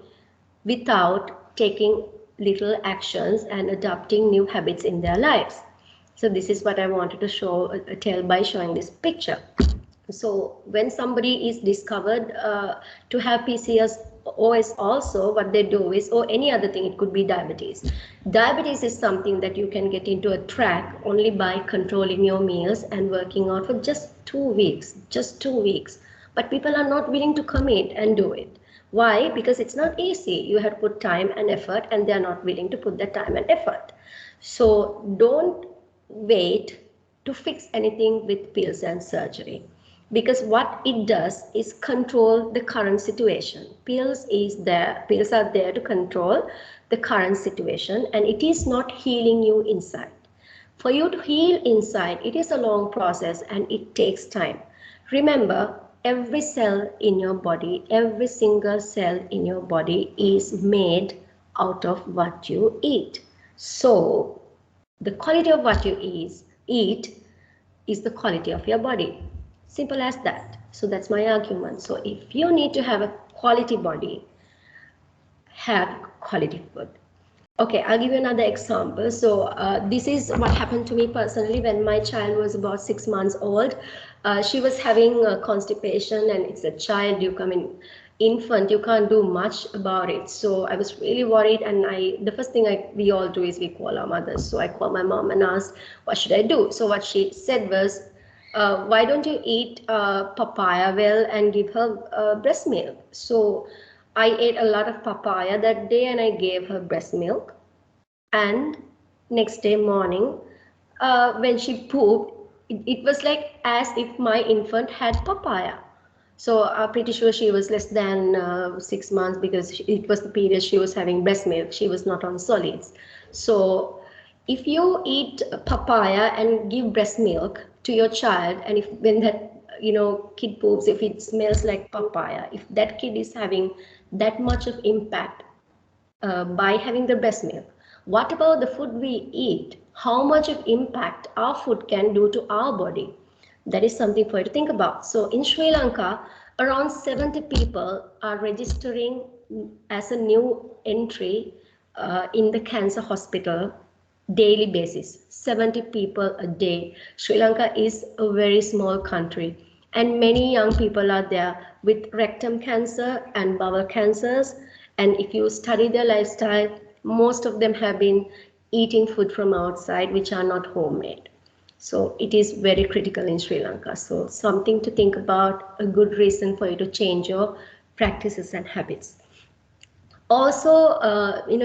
without taking little actions and adopting new habits in their lives. So this is what I wanted to tell by showing this picture. So when somebody is discovered to have PCOS OS also, what they do is, or any other thing, it could be diabetes. Diabetes is something that you can get into a track only by controlling your meals and working out for just 2 weeks, just 2 weeks. But people are not willing to commit and do it. Why? Because it's not easy. You have to put time and effort, and they're not willing to put that time and effort. So don't wait to fix anything with pills and surgery, because what it does is control the current situation. Pills are there to control the current situation, and it is not healing you inside. For you to heal inside, it is a long process and it takes time. Remember, every cell in your body, every single cell in your body is made out of what you eat. So the quality of what you eat is the quality of your body. Simple as that. So that's my argument. So if you need to have a quality body, have quality food. Okay, I'll give you another example. So this is what happened to me personally when my child was about 6 months old. She was having constipation, and it's a child, infant, you can't do much about it. So I was really worried, and the first thing we all do is we call our mothers. So I called my mom and asked, what should I do? So what she said was, why don't you eat papaya well and give her breast milk? So I ate a lot of papaya that day and I gave her breast milk. And next day morning, when she pooped, it was like as if my infant had papaya. So I'm pretty sure she was less than 6 months, because it was the period she was having breast milk. She was not on solids. So if you eat papaya and give breast milk to your child, and when that kid poops, if it smells like papaya, if that kid is having that much of impact by having the breast milk, what about the food we eat? How much of impact our food can do to our body? That is something for you to think about. So in Sri Lanka, around 70 people are registering as a new entry in the cancer hospital daily basis. 70 people a day. Sri Lanka is a very small country, and many young people are there with rectum cancer and bowel cancers. And if you study their lifestyle, most of them have been eating food from outside which are not homemade. So it is very critical in Sri Lanka. So something to think about, a good reason for you to change your practices and habits. Also,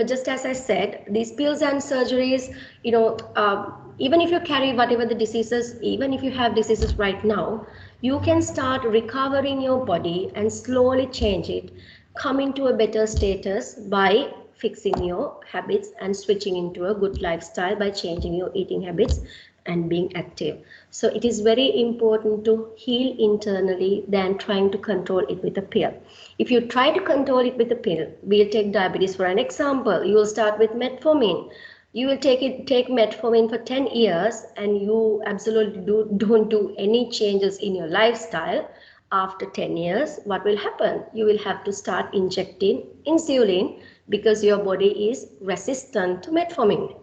just as I said, these pills and surgeries, even if you carry whatever the diseases, even if you have diseases right now, you can start recovering your body and slowly change it, come into a better status by fixing your habits and switching into a good lifestyle by changing your eating habits and being active. So it is very important to heal internally than trying to control it with a pill. If you try to control it with a pill, we'll take diabetes for an example. You will start with metformin. You will take metformin for 10 years and you absolutely don't do any changes in your lifestyle. After 10 years, what will happen? You will have to start injecting insulin because your body is resistant to metformin.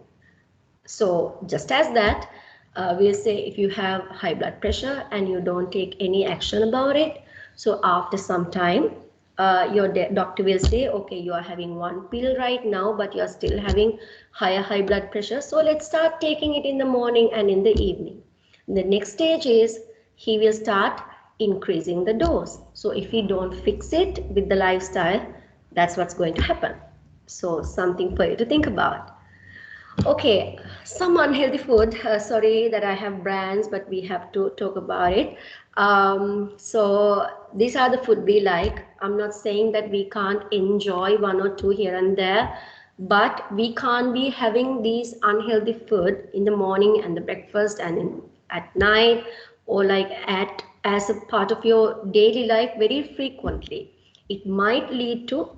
So just as that, we'll say if you have high blood pressure and you don't take any action about it, so after some time, your doctor will say, okay, you are having one pill right now, but you are still having high blood pressure. So let's start taking it in the morning and in the evening. The next stage is he will start increasing the dose. So if we don't fix it with the lifestyle, that's what's going to happen. So something for you to think about. Okay, some unhealthy food. Sorry that I have brands, but we have to talk about it. So these are the food we like. I'm not saying that we can't enjoy one or two here and there, but we can't be having these unhealthy food in the morning and the breakfast and at night, or like as a part of your daily life very frequently. It might lead to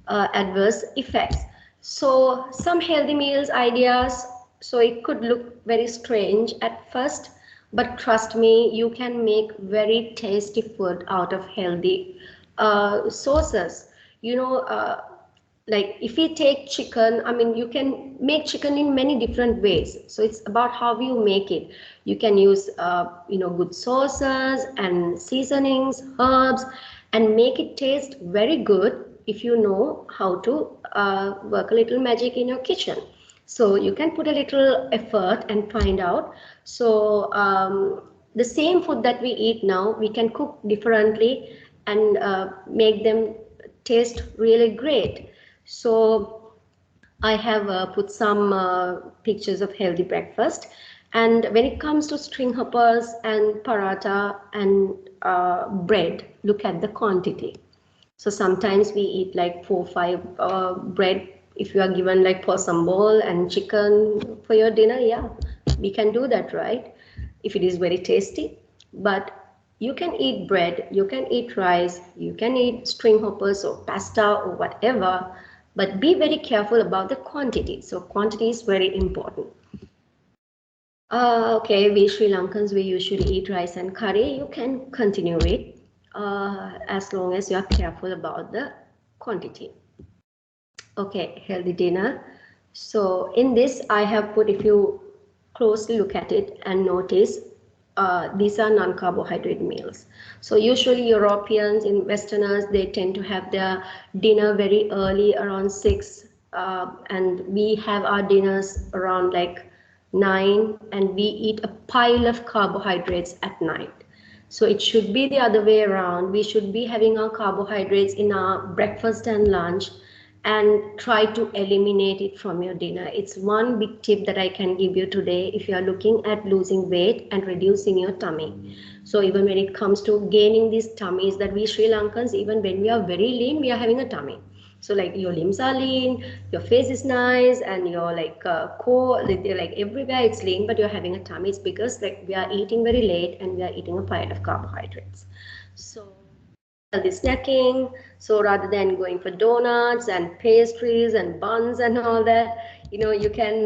adverse effects. So some healthy meals ideas, so it could look very strange at first, but trust me, you can make very tasty food out of healthy sources. Like if you take chicken, you can make chicken in many different ways. So it's about how you make it. You can use, good sauces and seasonings, herbs, and make it taste very good. if you know how to work a little magic in your kitchen. So you can put a little effort and find out. So the same food that we eat now, we can cook differently and make them taste really great. So I have put some pictures of healthy breakfast. And when it comes to string hoppers and paratha and bread, look at the quantity. So sometimes we eat like 4 or 5 bread. If you are given like for some bowl and chicken for your dinner, yeah, we can do that, right? If it is very tasty. But you can eat bread, you can eat rice, you can eat string hoppers or pasta or whatever, but be very careful about the quantity. So quantity is very important. Okay, we Sri Lankans, we usually eat rice and curry. You can continue it as long as you are careful about the quantity. Okay, healthy dinner. So in this, I have put, if you closely look at it and notice, these are non-carbohydrate meals. So usually Europeans and Westerners, they tend to have their dinner very early, around 6, and we have our dinners around like 9, and we eat a pile of carbohydrates at night. So it should be the other way around. We should be having our carbohydrates in our breakfast and lunch, and try to eliminate it from your dinner. It's one big tip that I can give you today if you are looking at losing weight and reducing your tummy. So even when it comes to gaining these tummies, that we Sri Lankans, even when we are very lean, we are having a tummy. So like your limbs are lean, your face is nice, and your like core, like everywhere it's lean, but you're having a tummy. It's because like we are eating very late and we are eating a pile of carbohydrates. So healthy snacking. So rather than going for donuts and pastries and buns and all that, you can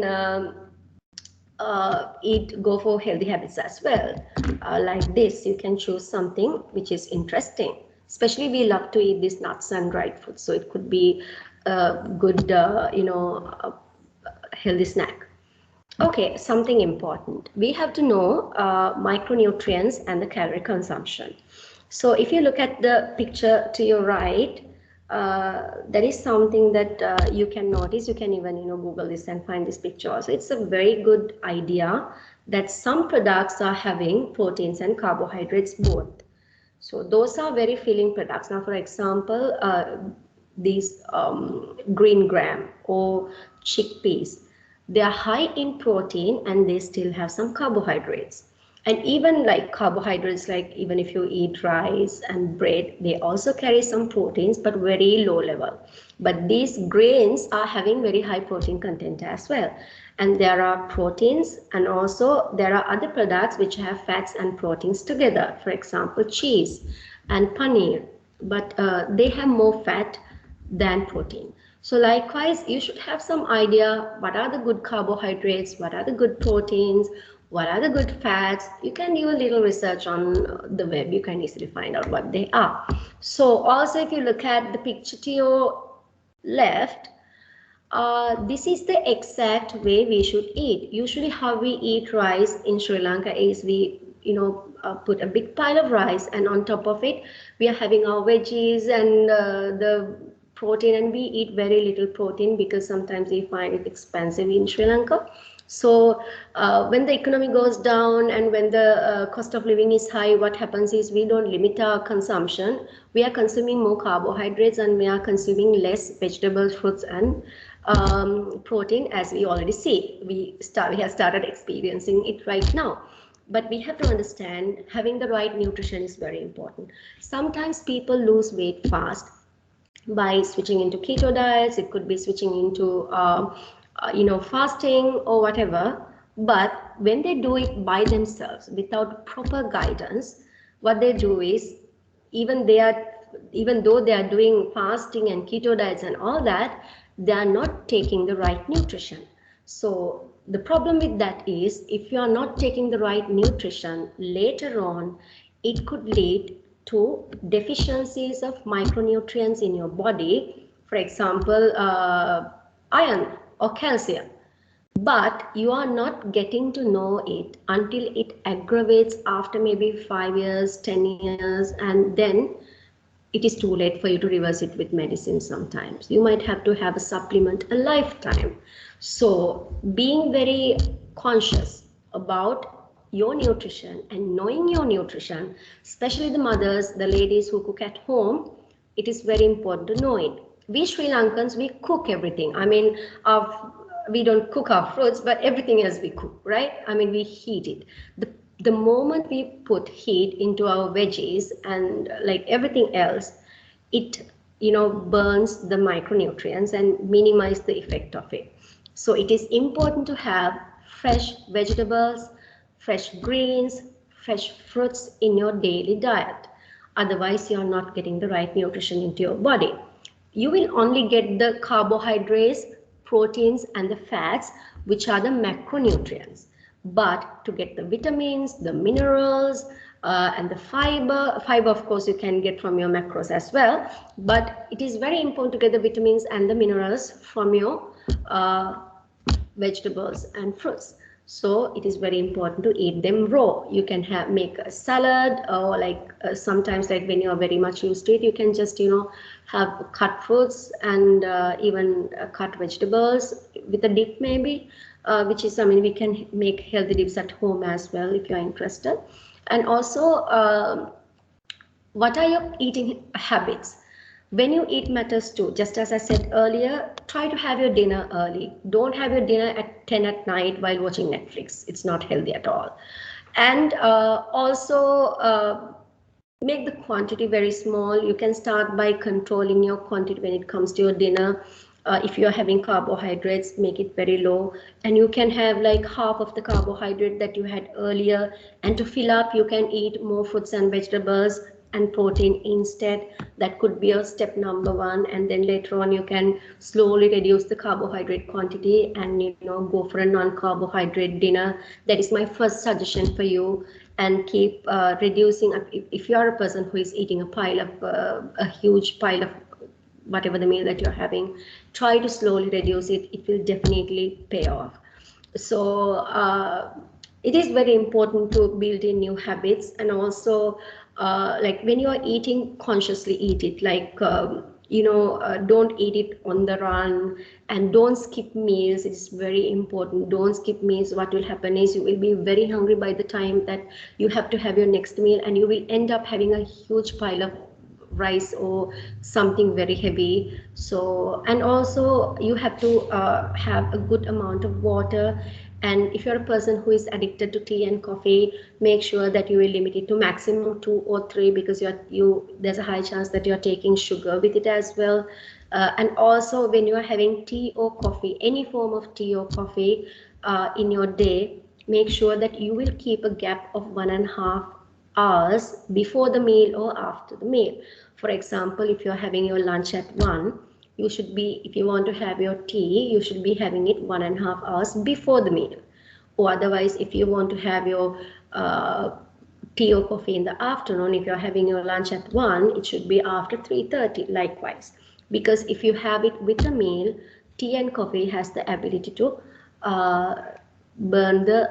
go for healthy habits as well. Like this, you can choose something which is interesting. Especially we love to eat these nuts and dried fruits, so it could be a good, healthy snack. Okay, something important. We have to know micronutrients and the calorie consumption. So if you look at the picture to your right, that is something that you can notice. You can even Google this and find this picture. So it's a very good idea that some products are having proteins and carbohydrates both. So those are very filling products. Now, for example, these green gram or chickpeas, they are high in protein and they still have some carbohydrates. And even like carbohydrates, like even if you eat rice and bread, they also carry some proteins, but very low level. But these grains are having very high protein content as well. And there are proteins, and also there are other products which have fats and proteins together. For example, cheese and paneer, but they have more fat than protein. So likewise, you should have some idea what are the good carbohydrates, what are the good proteins, what are the good fats. You can do a little research on the web. You can easily find out what they are. So also, if you look at the picture to your left, this is the exact way we should eat. Usually how we eat rice in Sri Lanka is we put a big pile of rice, and on top of it we are having our veggies and the protein, and we eat very little protein because sometimes we find it expensive in Sri Lanka. So when the economy goes down and when the cost of living is high, what happens is we don't limit our consumption. We are consuming more carbohydrates and we are consuming less vegetables, fruits and protein, as we already see. We have started experiencing it right now. But we have to understand having the right nutrition is very important. Sometimes people lose weight fast by switching into keto diets. It could be switching into fasting or whatever. But when they do it by themselves without proper guidance, what they do is, even though they are doing fasting and keto diets and all that, they are not taking the right nutrition. So the problem with that is, if you are not taking the right nutrition, later on it could lead to deficiencies of micronutrients in your body. For example, iron or calcium. But you are not getting to know it until it aggravates after maybe 5 years, 10 years, and then it is too late for you to reverse it with medicine sometimes. You might have to have a supplement a lifetime. So being very conscious about your nutrition and knowing your nutrition, especially the mothers, the ladies who cook at home, it is very important to know it. We Sri Lankans, we cook everything. I mean, we don't cook our fruits, but everything else we cook, right? I mean, we heat it. The moment we put heat into our veggies and like everything else, it burns the micronutrients and minimize the effect of it. So it is important to have fresh vegetables, fresh greens, fresh fruits in your daily diet. Otherwise, you're not getting the right nutrition into your body. You will only get the carbohydrates, proteins, and the fats, which are the macronutrients. But to get the vitamins, the minerals, and the fiber of course you can get from your macros as well, but it is very important to get the vitamins and the minerals from your vegetables and fruits. So it is very important to eat them raw. You can make a salad, or sometimes like when you are very much used to it, you can just have cut fruits and even cut vegetables with a dip maybe, which is, I mean, we can make healthy dips at home as well if you are interested. And also, what are your eating habits? When you eat matters too. Just as I said earlier, try to have your dinner early. Don't have your dinner at 10 at night while watching Netflix. It's not healthy at all. And also make the quantity very small. You can start by controlling your quantity when it comes to your dinner. If you're having carbohydrates, make it very low, and you can have like half of the carbohydrate that you had earlier, and to fill up you can eat more fruits and vegetables and protein instead. That could be your step number one, and then later on you can slowly reduce the carbohydrate quantity and go for a non-carbohydrate dinner. That is my first suggestion for you, and keep reducing. If you are a person who is eating a huge pile of whatever the meal that you're having, try to slowly reduce it. It will definitely pay off. So it is very important to build in new habits, and also like when you are eating, consciously eat it. Like don't eat it on the run, and don't skip meals. It's very important. Don't skip meals. What will happen is you will be very hungry by the time that you have to have your next meal, and you will end up having a huge pile of rice or something very heavy. So, and also you have to have a good amount of water. And if you're a person who is addicted to tea and coffee, make sure that you will limit it to maximum 2 or 3, because there's a high chance that you're taking sugar with it as well. And also when you are having tea or coffee, any form of tea or coffee in your day, make sure that you will keep a gap of 1.5 hours before the meal or after the meal. For example, if you're having your lunch at 1, you should be, if you want to have your tea, you should be having it 1.5 hours before the meal. Or otherwise, if you want to have your tea or coffee in the afternoon, if you're having your lunch at 1, it should be after 3:30 likewise. Because if you have it with a meal, tea and coffee has the ability to burn the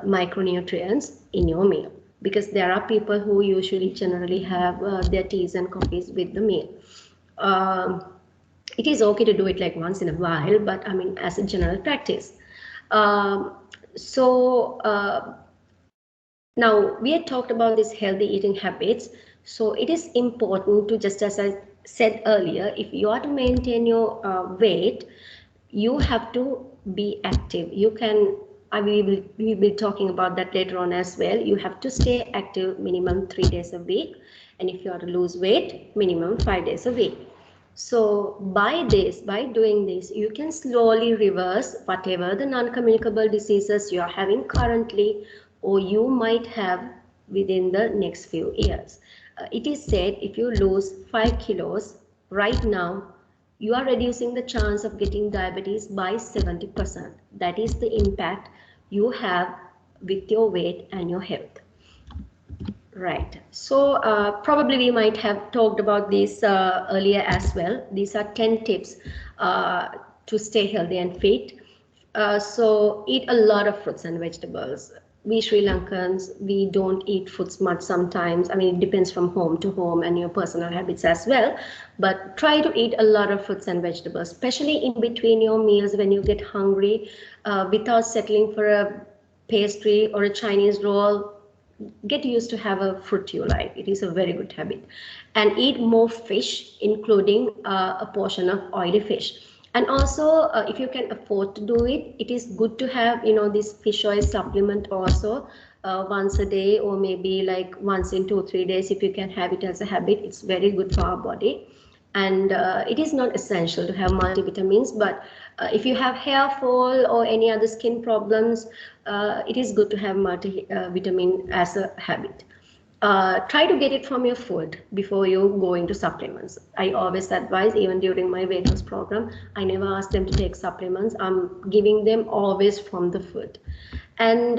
micronutrients in your meal. Because there are people who usually generally have their teas and coffees with the meal. It is okay to do it like once in a while, but I mean as a general practice. Now we had talked about these healthy eating habits. So it is important to, just as I said earlier, if you are to maintain your weight, you have to be active. You can, we will be talking about that later on as well. You have to stay active minimum 3 days a week, and if you are to lose weight, minimum 5 days a week. So by doing this, you can slowly reverse whatever the non-communicable diseases you are having currently, or you might have within the next few years. It is said if you lose 5 kilos right now, you are reducing the chance of getting diabetes by 70%. That is the impact you have with your weight and your health. Right. So probably we might have talked about this earlier as well. These are 10 tips to stay healthy and fit. So eat a lot of fruits and vegetables. we Sri Lankans, we don't eat foods much sometimes. I mean, it depends from home to home and your personal habits as well. But try to eat a lot of fruits and vegetables, especially in between your meals when you get hungry, without settling for a pastry or a Chinese roll. Get used to have a fruit you like. It is a very good habit. And eat more fish, including a portion of oily fish. And also, if you can afford to do it, it is good to have, this fish oil supplement also once a day, or maybe like once in 2-3 days. If you can have it as a habit, it's very good for our body. And it is not essential to have multivitamins, but if you have hair fall or any other skin problems, it is good to have multivitamin as a habit. Try to get it from your food before you go into supplements. I always advise, even during my weight loss program, I never ask them to take supplements. I'm giving them always from the food. And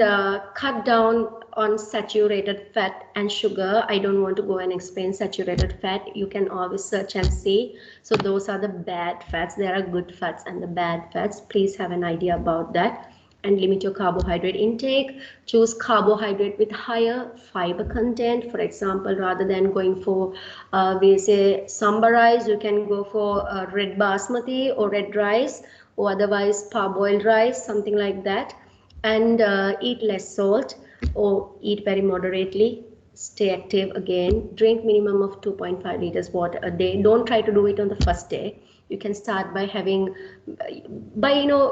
cut down on saturated fat and sugar. I don't want to go and explain saturated fat. You can always search and see. So those are the bad fats. There are good fats and the bad fats. Please have an idea about that. And limit your carbohydrate intake. Choose carbohydrate with higher fiber content. For example, rather than going for, we say, samba rice, you can go for red basmati or red rice, or otherwise parboiled rice, something like that. And eat less salt, or eat very moderately. Stay active again. Drink minimum of 2.5 liters water a day. Don't try to do it on the first day. You can start by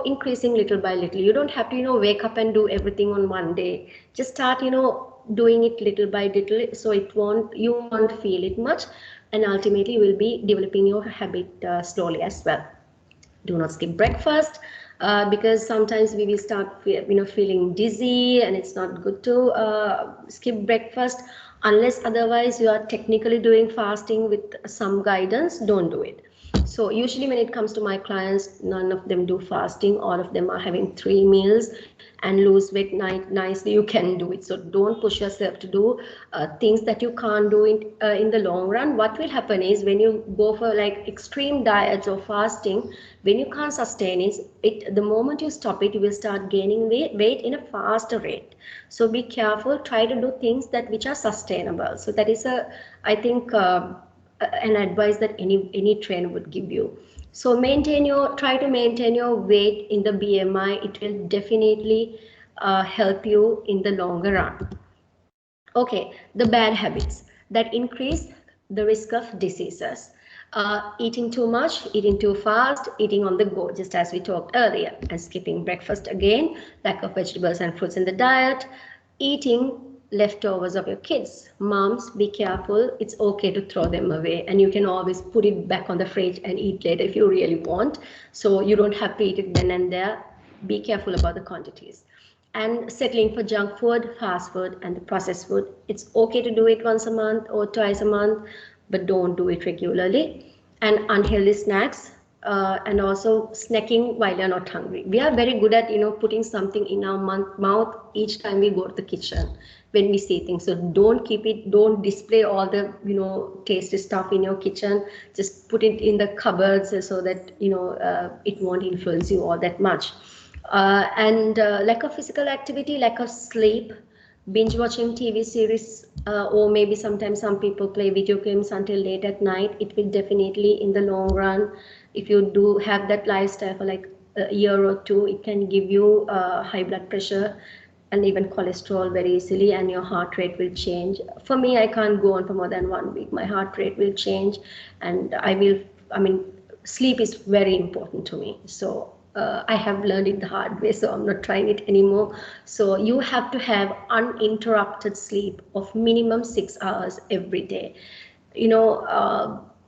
increasing little by little. You don't have to, wake up and do everything on one day. Just start, doing it little by little, so you won't feel it much, and ultimately you will be developing your habit slowly as well. Do not skip breakfast. Because sometimes we will start feeling dizzy, and it's not good to skip breakfast. Unless otherwise you are technically doing fasting with some guidance, don't do it. So usually when it comes to my clients, none of them do fasting. All of them are having 3 meals and lose weight nicely. You can do it. So don't push yourself to do things that you can't do in the long run. What will happen is, when you go for like extreme diets or fasting, when you can't sustain it, the moment you stop it, you will start gaining weight in a faster rate. So be careful. Try to do things which are sustainable. So that is I think an advice that any trainer would give you. So try to maintain your weight in the BMI. It will definitely help you in the longer run. Okay, the bad habits that increase the risk of diseases. Eating too much, eating too fast, eating on the go, just as we talked earlier, and skipping breakfast again, lack of vegetables and fruits in the diet, eating leftovers of your kids. Moms, be careful. It's okay to throw them away, and you can always put it back on the fridge and eat later if you really want. So you don't have to eat it then and there. Be careful about the quantities. And settling for junk food, fast food, and the processed food. It's okay to do it once a month or twice a month, but don't do it regularly. And unhealthy snacks, and also snacking while you're not hungry. We are very good at putting something in our mouth each time we go to the kitchen when we see things. So don't display all the tasty stuff in your kitchen. Just put it in the cupboards so that it won't influence you all that much. And lack of physical activity, lack of sleep, binge watching TV series, or maybe sometimes some people play video games until late at night. It will definitely, in the long run, if you do have that lifestyle for like a year or two, it can give you high blood pressure and even cholesterol very easily, and your heart rate will change. For me, I can't go on for more than 1 week. My heart rate will change, and sleep is very important to me. So I have learned it the hard way, so I'm not trying it anymore. So you have to have uninterrupted sleep of minimum 6 hours every day.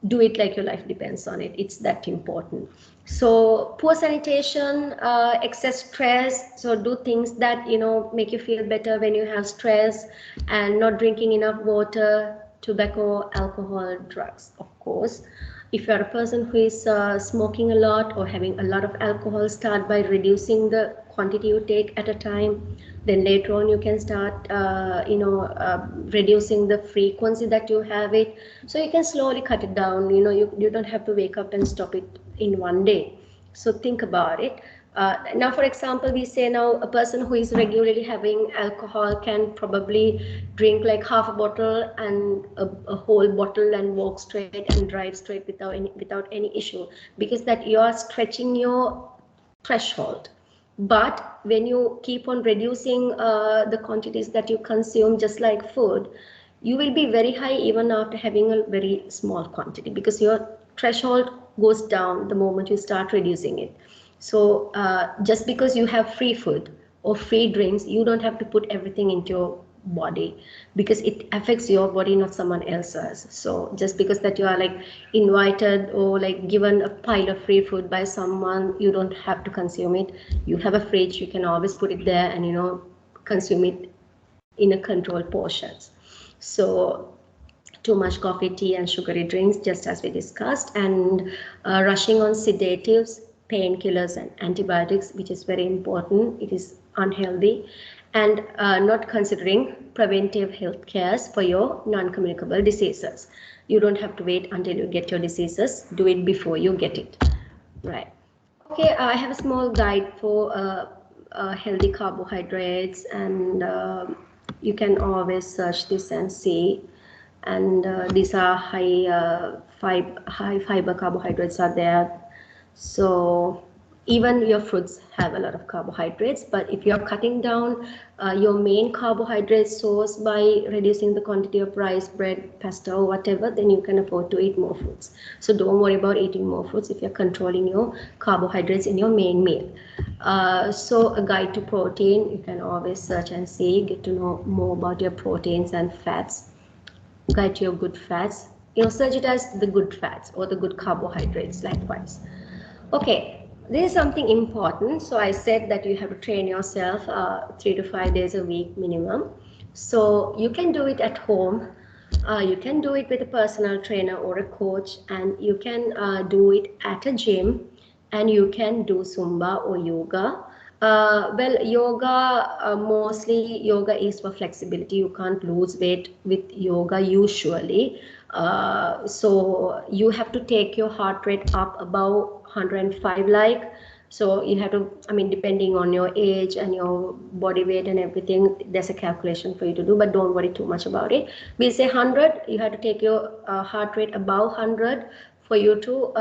Do it like your life depends on it. It's that important. So poor sanitation, excess stress. So do things that make you feel better when you have stress, and not drinking enough water, tobacco, alcohol, drugs, of course. If you're a person who is smoking a lot or having a lot of alcohol, start by reducing the quantity you take at a time. Then later on you can start reducing the frequency that you have it. So you can slowly cut it down. You don't have to wake up and stop it in one day. So think about it. Now, for example, we say now a person who is regularly having alcohol can probably drink like half a bottle and a whole bottle and walk straight and drive straight without any issue, because that you are stretching your threshold. But when you keep on reducing the quantities that you consume, just like food, you will be very high even after having a very small quantity, because your threshold goes down the moment you start reducing it. So just because you have free food or free drinks, you don't have to put everything into your body, because it affects your body, not someone else's. So just because that you are like invited or like given a pile of free food by someone, you don't have to consume it. You have a fridge, you can always put it there and consume it in a controlled portions. So too much coffee, tea and sugary drinks, just as we discussed, and rushing on sedatives, painkillers and antibiotics, which is very important. It is unhealthy. And not considering preventive health cares for your non-communicable diseases. You don't have to wait until you get your diseases. Do it before you get it. Right. Okay, I have a small guide for healthy carbohydrates, and you can always search this and see. And these are high fiber carbohydrates are there. So even your fruits have a lot of carbohydrates, but if you're cutting down your main carbohydrate source by reducing the quantity of rice, bread, pasta or whatever, then you can afford to eat more fruits. So don't worry about eating more fruits if you're controlling your carbohydrates in your main meal. So a guide to protein, you can always search and see, get to know more about your proteins and fats. Guide to your good fats, search it as the good fats or the good carbohydrates likewise. Okay, this is something important. So I said that you have to train yourself 3 to 5 days a week minimum. So you can do it at home. You can do it with a personal trainer or a coach, and you can do it at a gym, and you can do Zumba or yoga. Well, yoga, mostly yoga is for flexibility. You can't lose weight with yoga usually. So you have to take your heart rate up above 105 like. So you have to, depending on your age and your body weight and everything, there's a calculation for you to do, but don't worry too much about it. We say 100, you have to take your heart rate above 100 for you to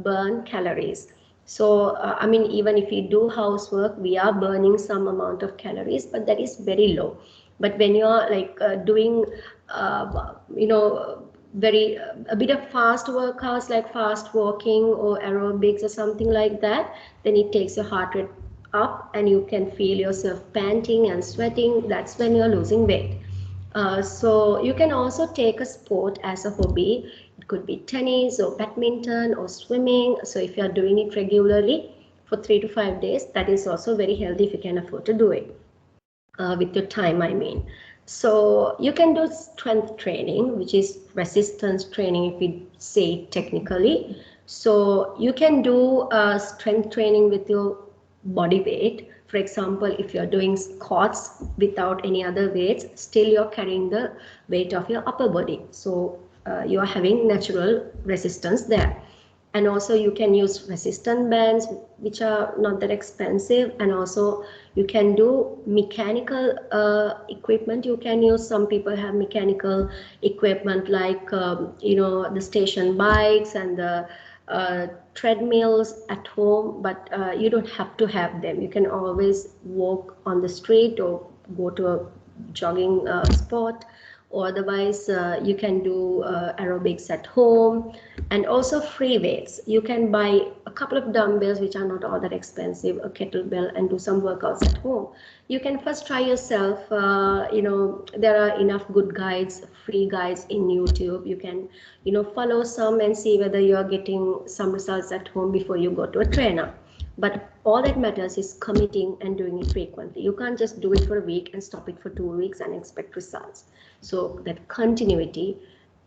burn calories. So, even if we do housework, we are burning some amount of calories, but that is very low. But when you're like doing, a bit of fast workouts like fast walking or aerobics or something like that, then it takes your heart rate up and you can feel yourself panting and sweating. That's when you're losing weight. So you can also take a sport as a hobby. It could be tennis or badminton or swimming. So if you are doing it regularly for 3 to 5 days, that is also very healthy if you can afford to do it with your time, So you can do strength training, which is resistance training if we say technically. So you can do strength training with your body weight. For example, if you're doing squats without any other weights, still you're carrying the weight of your upper body. So you're having natural resistance there. And also you can use resistance bands, which are not that expensive. And also you can do mechanical equipment. You can use, some people have mechanical equipment like, the station bikes and the treadmills at home, but you don't have to have them. You can always walk on the street or go to a jogging spot, or otherwise you can do aerobics at home. And also free weights. You can buy a couple of dumbbells, which are not all that expensive, a kettlebell, and do some workouts at home. You can first try yourself. There are enough good guides, free guides in YouTube. You can follow some and see whether you're getting some results at home before you go to a trainer. But all that matters is committing and doing it frequently. You can't just do it for a week and stop it for 2 weeks and expect results. So that continuity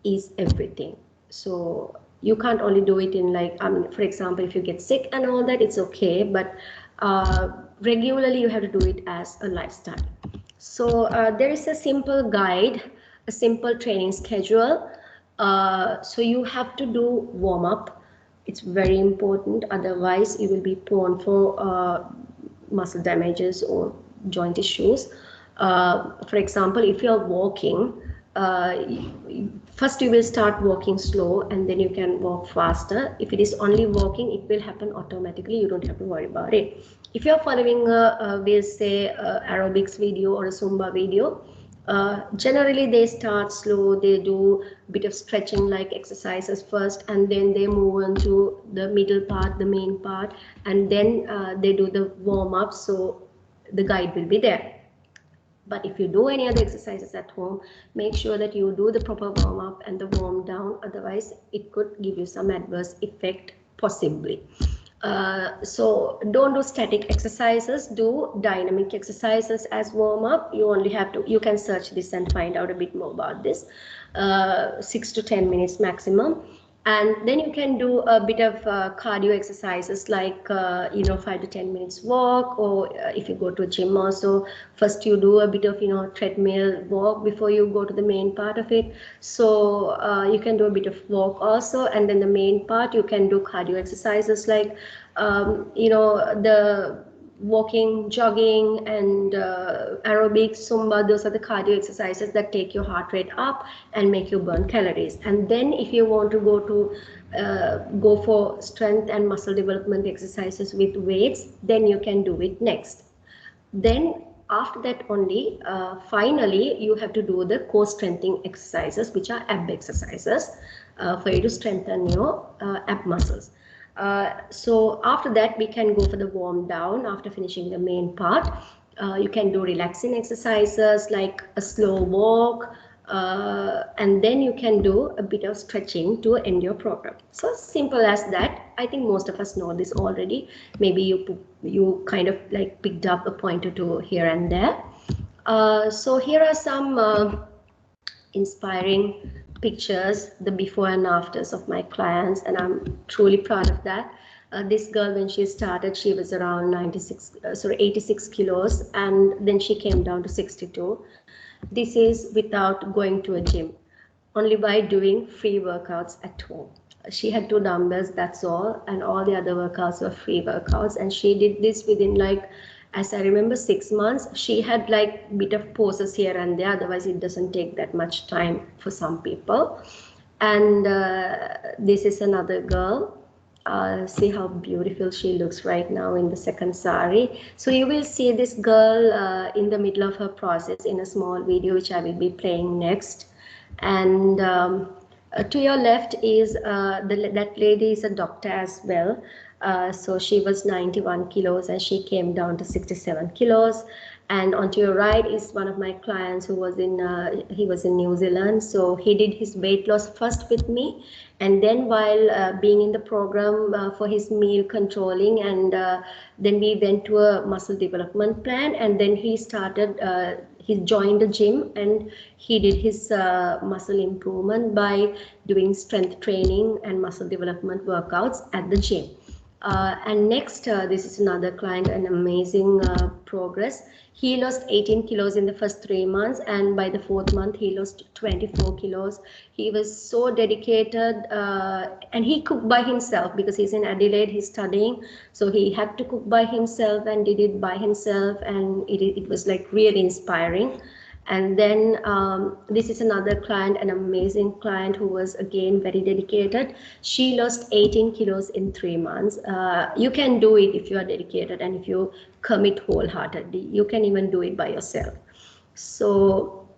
is everything. So you can't only do it in like, for example, if you get sick and all that, it's okay. But regularly you have to do it as a lifestyle. So there is a simple guide, a simple training schedule. So you have to do warm up. It's very important. Otherwise, you will be prone for muscle damages or joint issues. For example, if you are walking, first you will start walking slow and then you can walk faster. If it is only walking, it will happen automatically. You don't have to worry about it. If you are following we'll say aerobics video or a Zumba video, generally they start slow. They do a bit of stretching like exercises first, and then they move on to the middle part, the main part, and then they do the warm-up, so the guide will be there. But if you do any other exercises at home, make sure that you do the proper warm-up and the warm down, otherwise it could give you some adverse effect possibly. So don't do static exercises, do dynamic exercises as warm-up. You only have to, you can search this and find out a bit more about this. 6 to 10 minutes maximum. And then you can do a bit of cardio exercises like, 5 to 10 minutes walk, or if you go to a gym also, first you do a bit of, treadmill walk before you go to the main part of it. So you can do a bit of walk also, and then the main part you can do cardio exercises like, the walking, jogging, and aerobics, Zumba. Those are the cardio exercises that take your heart rate up and make you burn calories. And then if you want to go for strength and muscle development exercises with weights, then you can do it next. Then after that only, finally you have to do the core strengthening exercises, which are ab exercises, for you to strengthen your ab muscles. So after that we can go for the warm down. After finishing the main part, you can do relaxing exercises like a slow walk, and then you can do a bit of stretching to end your program. So simple as that. I think most of us know this already. Maybe you kind of like picked up a point or two here and there. So here are some inspiring pictures, the before and afters of my clients, and I'm truly proud of that. This girl, when she started, she was around 86 kilos, and then she came down to 62. This is without going to a gym, only by doing free workouts at home. She had 2 dumbbells, that's all, and all the other workouts were free workouts, and she did this within, like, as I remember, 6 months. She had like a bit of poses here and there, otherwise it doesn't take that much time for some people. And this is another girl. See how beautiful she looks right now in the second sari. So you will see this girl in the middle of her process in a small video, which I will be playing next. And to your left is that lady is a doctor as well. So she was 91 kilos and she came down to 67 kilos. And onto your right is one of my clients who was he was in New Zealand. So he did his weight loss first with me, and then while being in the program for his meal controlling, and then we went to a muscle development plan, and then he started, he joined the gym and he did his muscle improvement by doing strength training and muscle development workouts at the gym. And next, this is another client, an amazing progress. He lost 18 kilos in the first 3 months, and by the 4th month, he lost 24 kilos. He was so dedicated, and he cooked by himself because he's in Adelaide, he's studying. So he had to cook by himself and did it by himself, and it was like really inspiring. And then this is another client, an amazing client who was again very dedicated. She lost 18 kilos in 3 months. You can do it if you are dedicated and if you commit wholeheartedly. You can even do it by yourself. So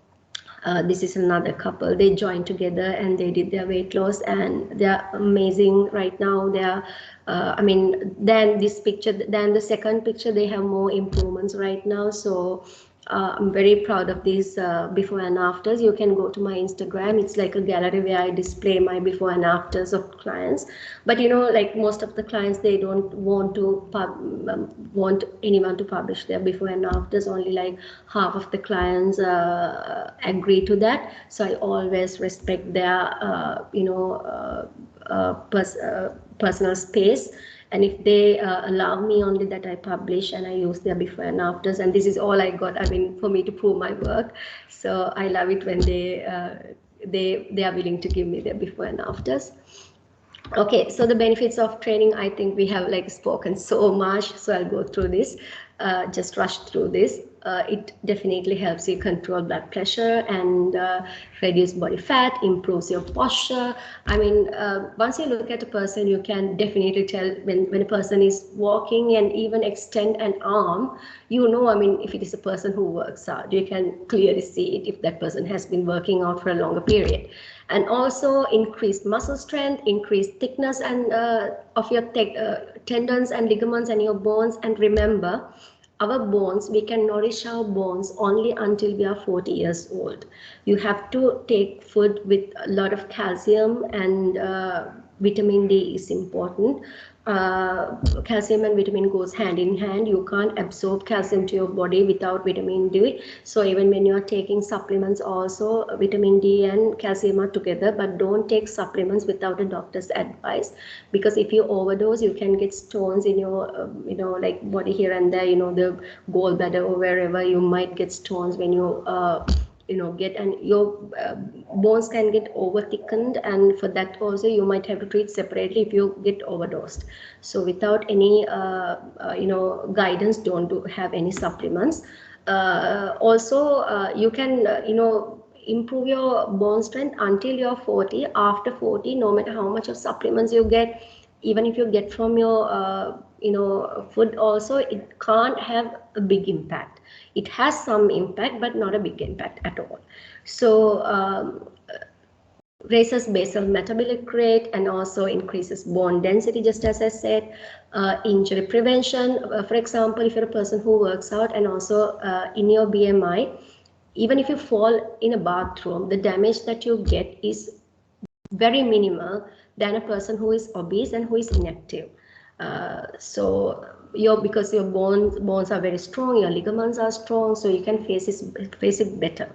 this is another couple. They joined together and they did their weight loss, and they're amazing right now. They're then this picture, then the second picture, they have more improvements right now. So I'm very proud of these before and afters. You can go to my Instagram. It's like a gallery where I display my before and afters of clients. But like most of the clients, they don't want to want anyone to publish their before and afters. Only like half of the clients agree to that. So I always respect their personal space. And if they allow me only that, I publish and I use their before and afters. And this is all I got, for me to prove my work. So I love it when they are willing to give me their before and afters. Okay, so the benefits of training, I think we have like spoken so much, so I'll go through this, just rush through this. It definitely helps you control blood pressure and reduce body fat, improves your posture. I mean, once you look at a person, you can definitely tell when a person is walking and even extend an arm, you know, I mean, if it is a person who works out, you can clearly see it if that person has been working out for a longer period. And also increased muscle strength, increased thickness and of your tendons and ligaments and your bones. And remember, our bones, we can nourish our bones only until we are 40 years old. You have to take food with a lot of calcium, and vitamin D is important. Calcium and vitamin goes hand in hand. You can't absorb calcium to your body without vitamin D. So even when you are taking supplements also, vitamin D and calcium are together, but don't take supplements without a doctor's advice, because if you overdose, you can get stones in your like body here and there, the gallbladder or wherever. You might get stones when you get, and your bones can get over thickened, and for that also you might have to treat separately if you get overdosed. So without any guidance, don't have any supplements. Also you can improve your bone strength until you're 40. After 40, no matter how much of supplements you get, even if you get from your food also, it can't have a big impact. It has some impact, but not a big impact at all. So raises basal metabolic rate and also increases bone density, just as I said. Injury prevention, for example, if you're a person who works out and also in your BMI, even if you fall in a bathroom, the damage that you get is very minimal than a person who is obese and who is inactive. Because your bones are very strong, your ligaments are strong, so you can face it better.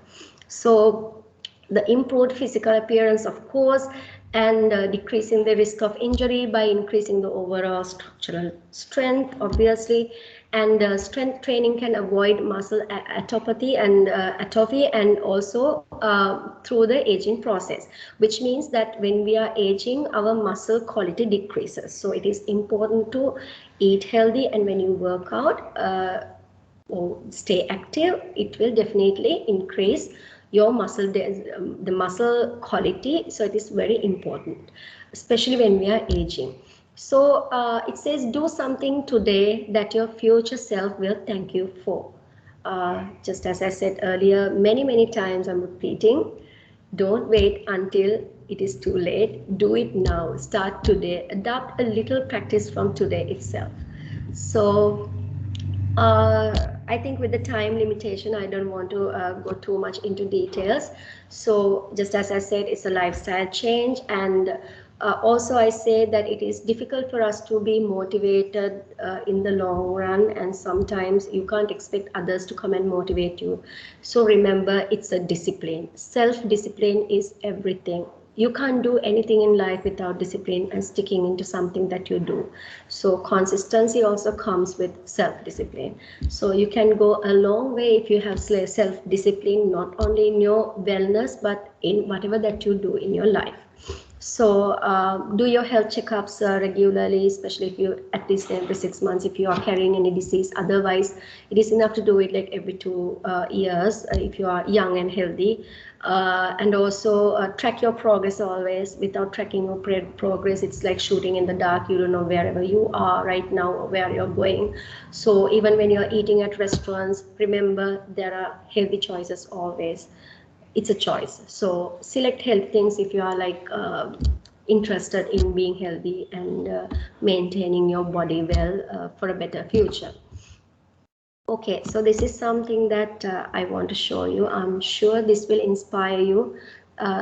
So the improved physical appearance, of course, and decreasing the risk of injury by increasing the overall structural strength, obviously. And strength training can avoid muscle atrophy and also through the aging process, which means that when we are aging, our muscle quality decreases. So it is important to eat healthy, and when you work out or stay active, it will definitely increase your muscle, the muscle quality. So it is very important, especially when we are aging. So it says, do something today that your future self will thank you for. Just as I said earlier, many times I'm repeating, don't wait until it is too late. Do it now. Start today. Adopt a little practice from today itself. So I think with the time limitation, I don't want to go too much into details. So just as I said, it's a lifestyle change. And also I say that it is difficult for us to be motivated in the long run, and sometimes you can't expect others to come and motivate you. So remember, it's a discipline. Self-discipline is everything. You can't do anything in life without discipline and sticking into something that you do. So consistency also comes with self-discipline. So you can go a long way if you have self-discipline, not only in your wellness, but in whatever that you do in your life. So do your health checkups regularly, especially if you, at least every 6 months, if you are carrying any disease. Otherwise, it is enough to do it like every 2 years if you are young and healthy. And also track your progress always. Without tracking your progress, it's like shooting in the dark. You don't know wherever you are right now or where you're going. So even when you're eating at restaurants, remember there are healthy choices always. It's a choice. So select health things if you are like interested in being healthy and maintaining your body well for a better future. Okay, so this is something that I want to show you. I'm sure this will inspire you.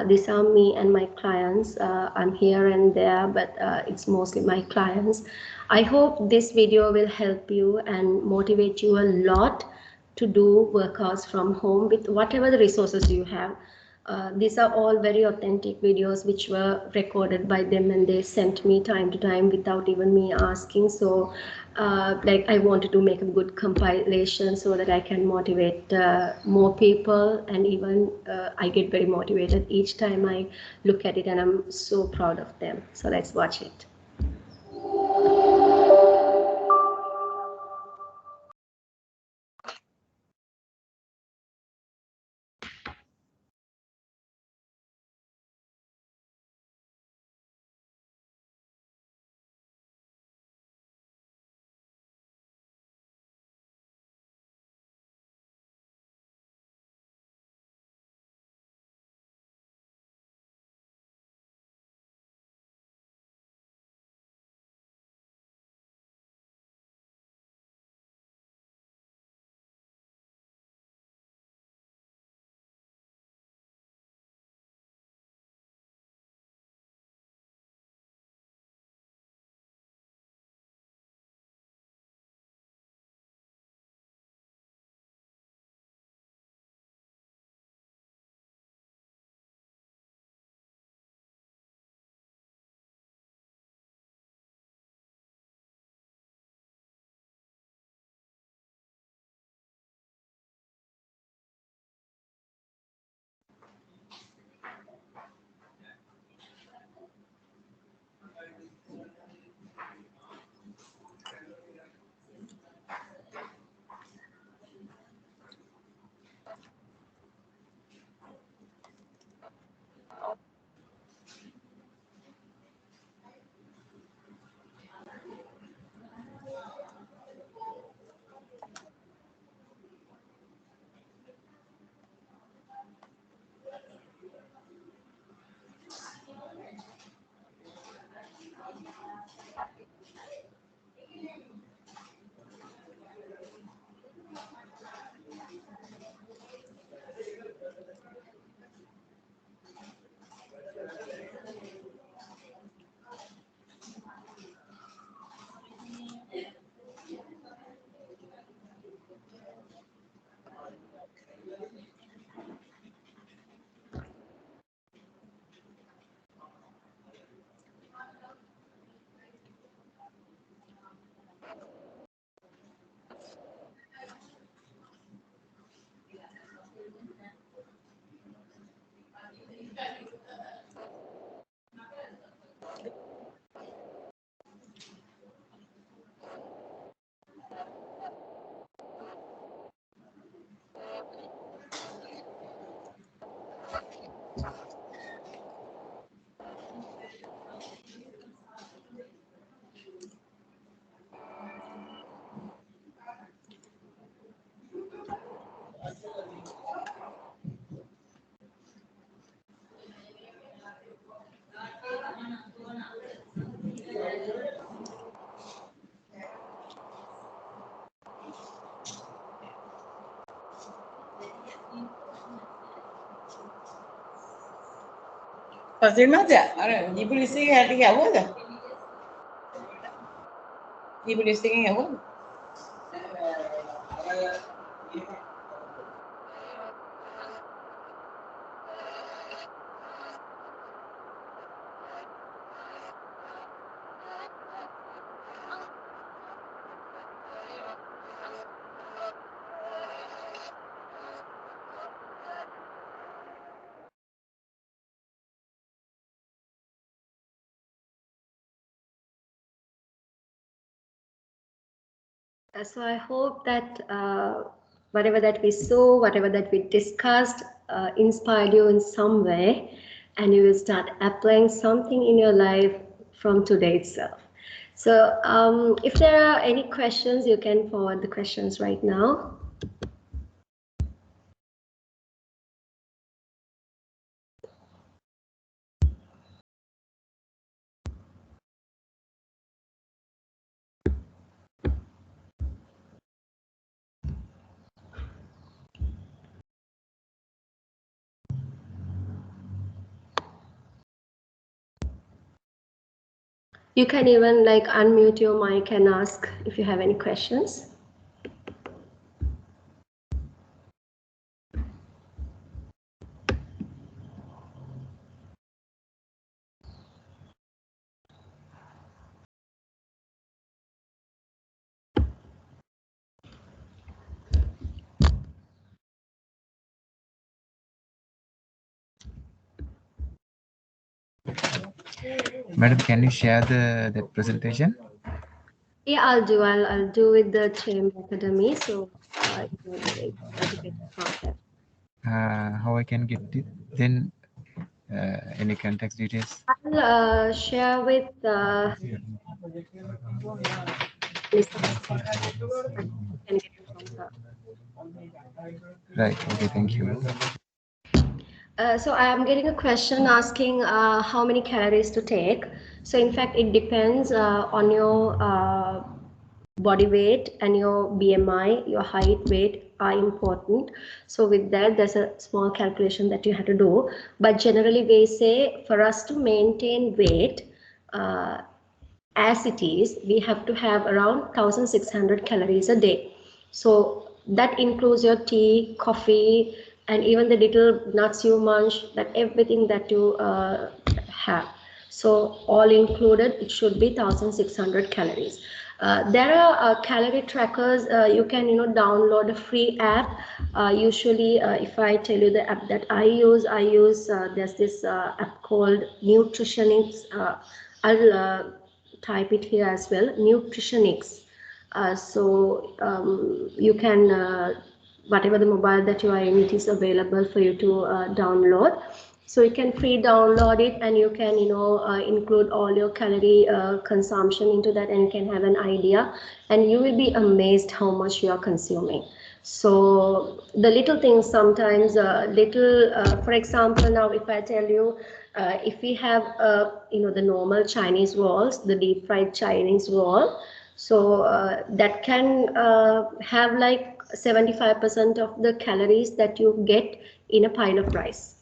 These are me and my clients. I'm here and there, but it's mostly my clients. I hope this video will help you and motivate you a lot to do workouts from home with whatever the resources you have. These are all very authentic videos which were recorded by them, and they sent me time to time without even me asking. So like I wanted to make a good compilation so that I can motivate more people, and even I get very motivated each time I look at it, and I'm so proud of them. So let's watch it. Fazilmaz ya, di polisi hari ke awal dah. Di polisi ke awal. So I hope that whatever that we saw, whatever that we discussed, inspired you in some way, and you will start applying something in your life from today itself. So if there are any questions, you can forward the questions right now. You can even like unmute your mic and ask if you have any questions. Madam, can you share the presentation? Yeah, I'll do. I'll do with the Chamber Academy. So it will be to get from there. How I can get it? Then any contact details? I'll share with Mr. Right. Okay. Thank you. So I am getting a question asking how many calories to take. So in fact, it depends on your body weight and your BMI, your height, weight are important. So with that, there's a small calculation that you have to do. But generally, we say for us to maintain weight, as it is, we have to have around 1,600 calories a day. So that includes your tea, coffee, and even the little nuts you munch, that everything that you have. So all included, it should be 1,600 calories. There are calorie trackers. You can download a free app. Usually, if I tell you the app that I use there's this app called Nutritionics. I'll type it here as well, Nutritionics. You can whatever the mobile that you are in, it is available for you to download. So you can free download it, and you can include all your calorie consumption into that, and you can have an idea, and you will be amazed how much you are consuming. So the little things sometimes, for example, now if I tell you, if we have the normal Chinese rolls, the deep fried Chinese roll, so that can have like 75% of the calories that you get in a pile of rice.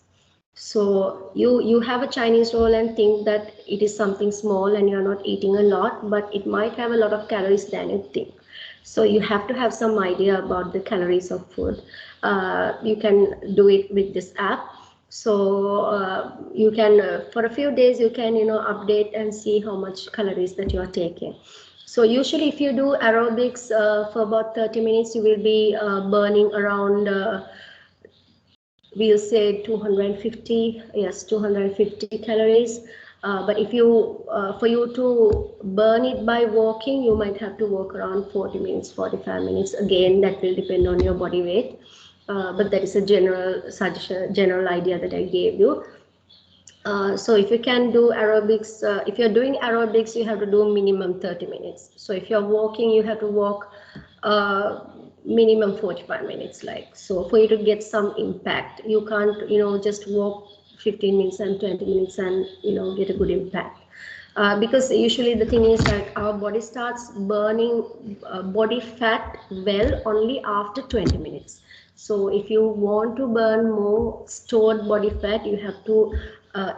So you have a Chinese roll and think that it is something small and you're not eating a lot, but it might have a lot of calories than you think. So you have to have some idea about the calories of food. You can do it with this app. So you can, for a few days, you can update and see how much calories that you are taking. So usually if you do aerobics for about 30 minutes, you will be burning around we'll say 250 calories. But if you for you to burn it by walking, you might have to walk around 40 minutes, 45 minutes. Again, that will depend on your body weight, but that is a general suggestion, general idea that I gave you. So if you can do aerobics, if you're doing aerobics, you have to do minimum 30 minutes. So if you're walking, you have to walk minimum 45 minutes. So for you to get some impact, you can't just walk 15 minutes and 20 minutes and get a good impact. Because usually the thing is that our body starts burning body fat well only after 20 minutes. So if you want to burn more stored body fat, you have to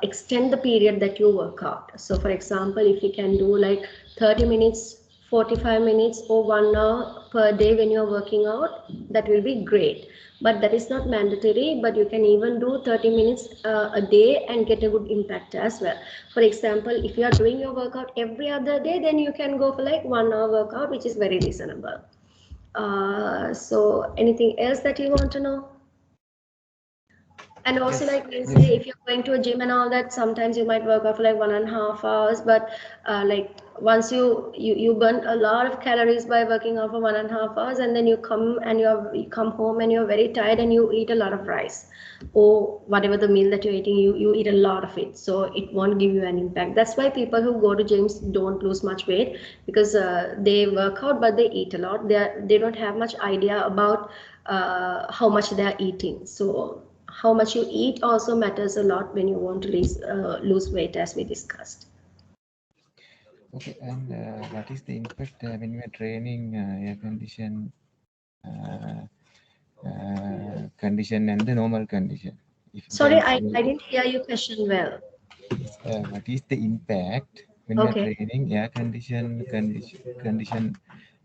extend the period that you work out. So for example, if you can do like 30 minutes, 45 minutes or 1 hour per day when you're working out, that will be great. But that is not mandatory, but you can even do 30 minutes a day and get a good impact as well. For example, if you are doing your workout every other day, then you can go for like 1 hour workout, which is very reasonable. So anything else that you want to know? And also, like we say, if you're going to a gym and all that, sometimes you might work out for like 1.5 hours, but like once you burn a lot of calories by working out for 1.5 hours, and then you come home and you're very tired and you eat a lot of rice or whatever the meal that you're eating, you eat a lot of it, so it won't give you an impact. That's why people who go to gyms don't lose much weight, because they work out but they eat a lot. They don't have much idea about how much they are eating. So how much you eat also matters a lot when you want to lose weight, as we discussed. Okay, and what is the impact when you are training air condition and the normal condition? Sorry, I didn't hear your question well. What is the impact when you are training air condition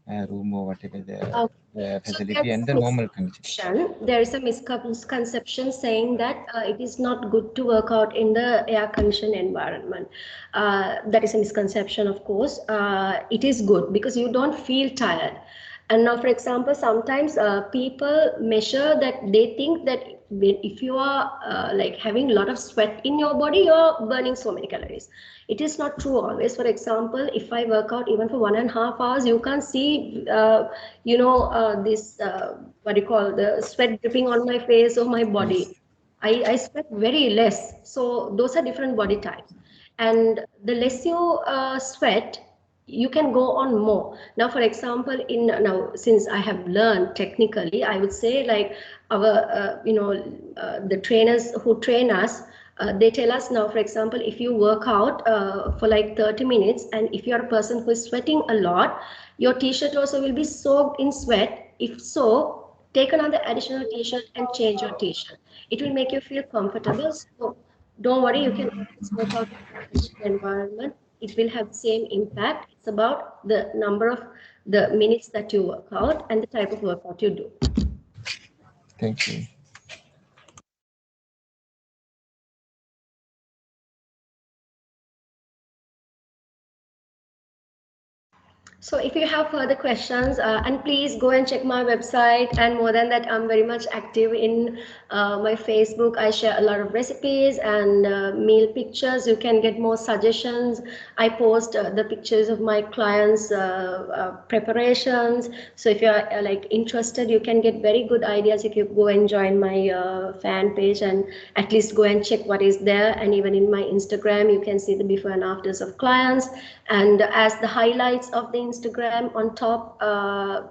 room or whatever the facility and the normal condition? There is a misconception saying that it is not good to work out in the air conditioned environment. That is a misconception, of course. It is good because you don't feel tired. And now, for example, sometimes people measure that, they think that if you are like having a lot of sweat in your body, you're burning so many calories. It is not true always. For example, if I work out even for 1.5 hours, you can't see, this, what do you call, the sweat dripping on my face or my Yes. body. I sweat very less. So those are different body types. And the less you sweat, you can go on more. Now, for example, now since I have learned technically, I would say like our, the trainers who train us, they tell us now, for example, if you work out for like 30 minutes, and if you're a person who is sweating a lot, your t-shirt also will be soaked in sweat. If so, take another additional t-shirt and change your t-shirt. It will make you feel comfortable. So don't worry, you can always work out in a conditioned environment. It will have the same impact. It's about the number of the minutes that you work out and the type of workout you do. Thank you. So if you have further questions, and please go and check my website. And more than that, I'm very much active in my Facebook. I share a lot of recipes and meal pictures. You can get more suggestions. I post the pictures of my clients' preparations. So if you're like interested, you can get very good ideas if you go and join my fan page and at least go and check what is there. And even in my Instagram, you can see the before and afters of clients. And as the highlights of the Instagram on top,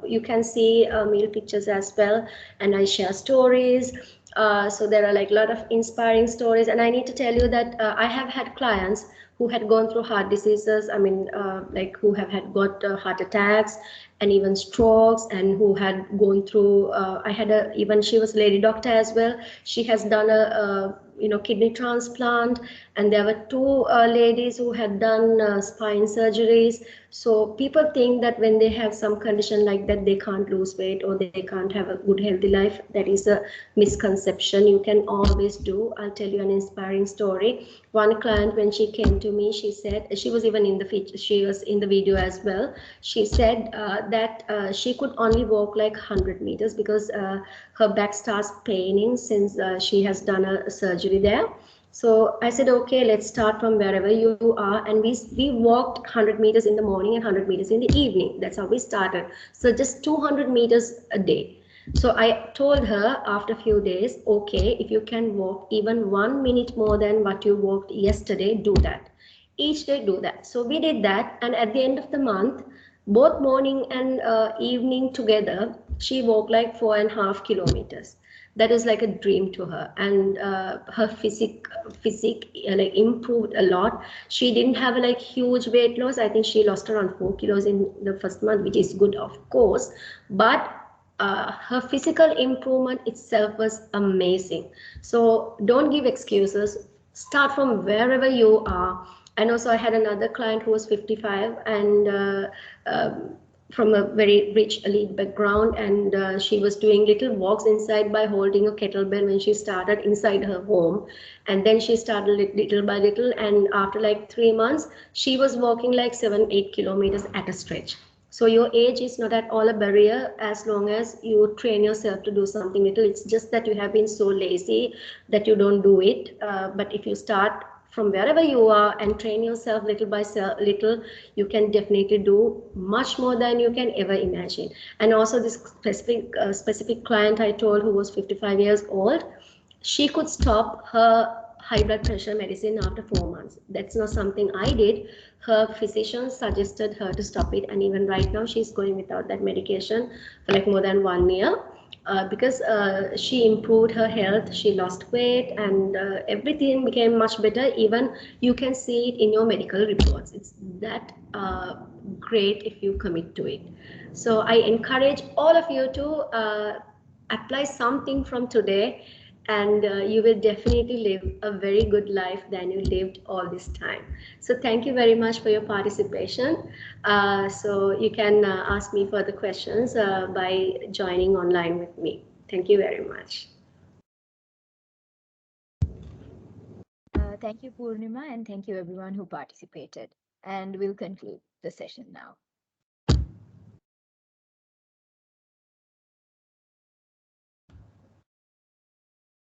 you can see meal pictures as well. And I share stories. So there are like a lot of inspiring stories. And I need to tell you that I have had clients who had gone through heart diseases. I mean, like who have had got heart attacks and even strokes, and who had gone through, even she was a lady doctor as well. She has done a kidney transplant, and there were two ladies who had done spine surgeries. So people think that when they have some condition like that, they can't lose weight or they can't have a good healthy life. That is a misconception. You can always do. I'll tell you an inspiring story. One client, when she came to me, she said, she was even in the feature, she was in the video as well. She said that she could only walk like 100 meters because her back starts paining since she has done a surgery there. So I said, okay, let's start from wherever you are. And we walked 100 meters in the morning and 100 meters in the evening. That's how we started. So just 200 meters a day. So I told her after a few days, okay, if you can walk even 1 minute more than what you walked yesterday, do that. Each day do that. So we did that. And at the end of the month, both morning and evening together, she walked like 4.5 kilometers. That is like a dream to her. And her physique like improved a lot. She didn't have like huge weight loss. I think she lost around 4 kilos in the first month, which is good, of course. But her physical improvement itself was amazing. So don't give excuses. Start from wherever you are. And also I had another client who was 55 and from a very rich elite background, and she was doing little walks inside by holding a kettlebell when she started inside her home. And then she started little by little, and after like 3 months she was walking like 7-8 kilometers at a stretch. So your age is not at all a barrier as long as you train yourself to do something little. It's just that you have been so lazy that you don't do it. But if you start from wherever you are and train yourself little by little, you can definitely do much more than you can ever imagine. And also this specific client I told, who was 55 years old, she could stop her high blood pressure medicine after 4 months. That's not something I did. Her physician suggested her to stop it, and even right now she's going without that medication for like more than 1 year. Because she improved her health, she lost weight, and everything became much better. Even you can see it in your medical reports. It's that great if you commit to it. So I encourage all of you to apply something from today, and you will definitely live a very good life than you lived all this time. So thank you very much for your participation. So you can ask me further questions by joining online with me. Thank you very much. Thank you, Purnima, and thank you everyone who participated. And we'll conclude the session now.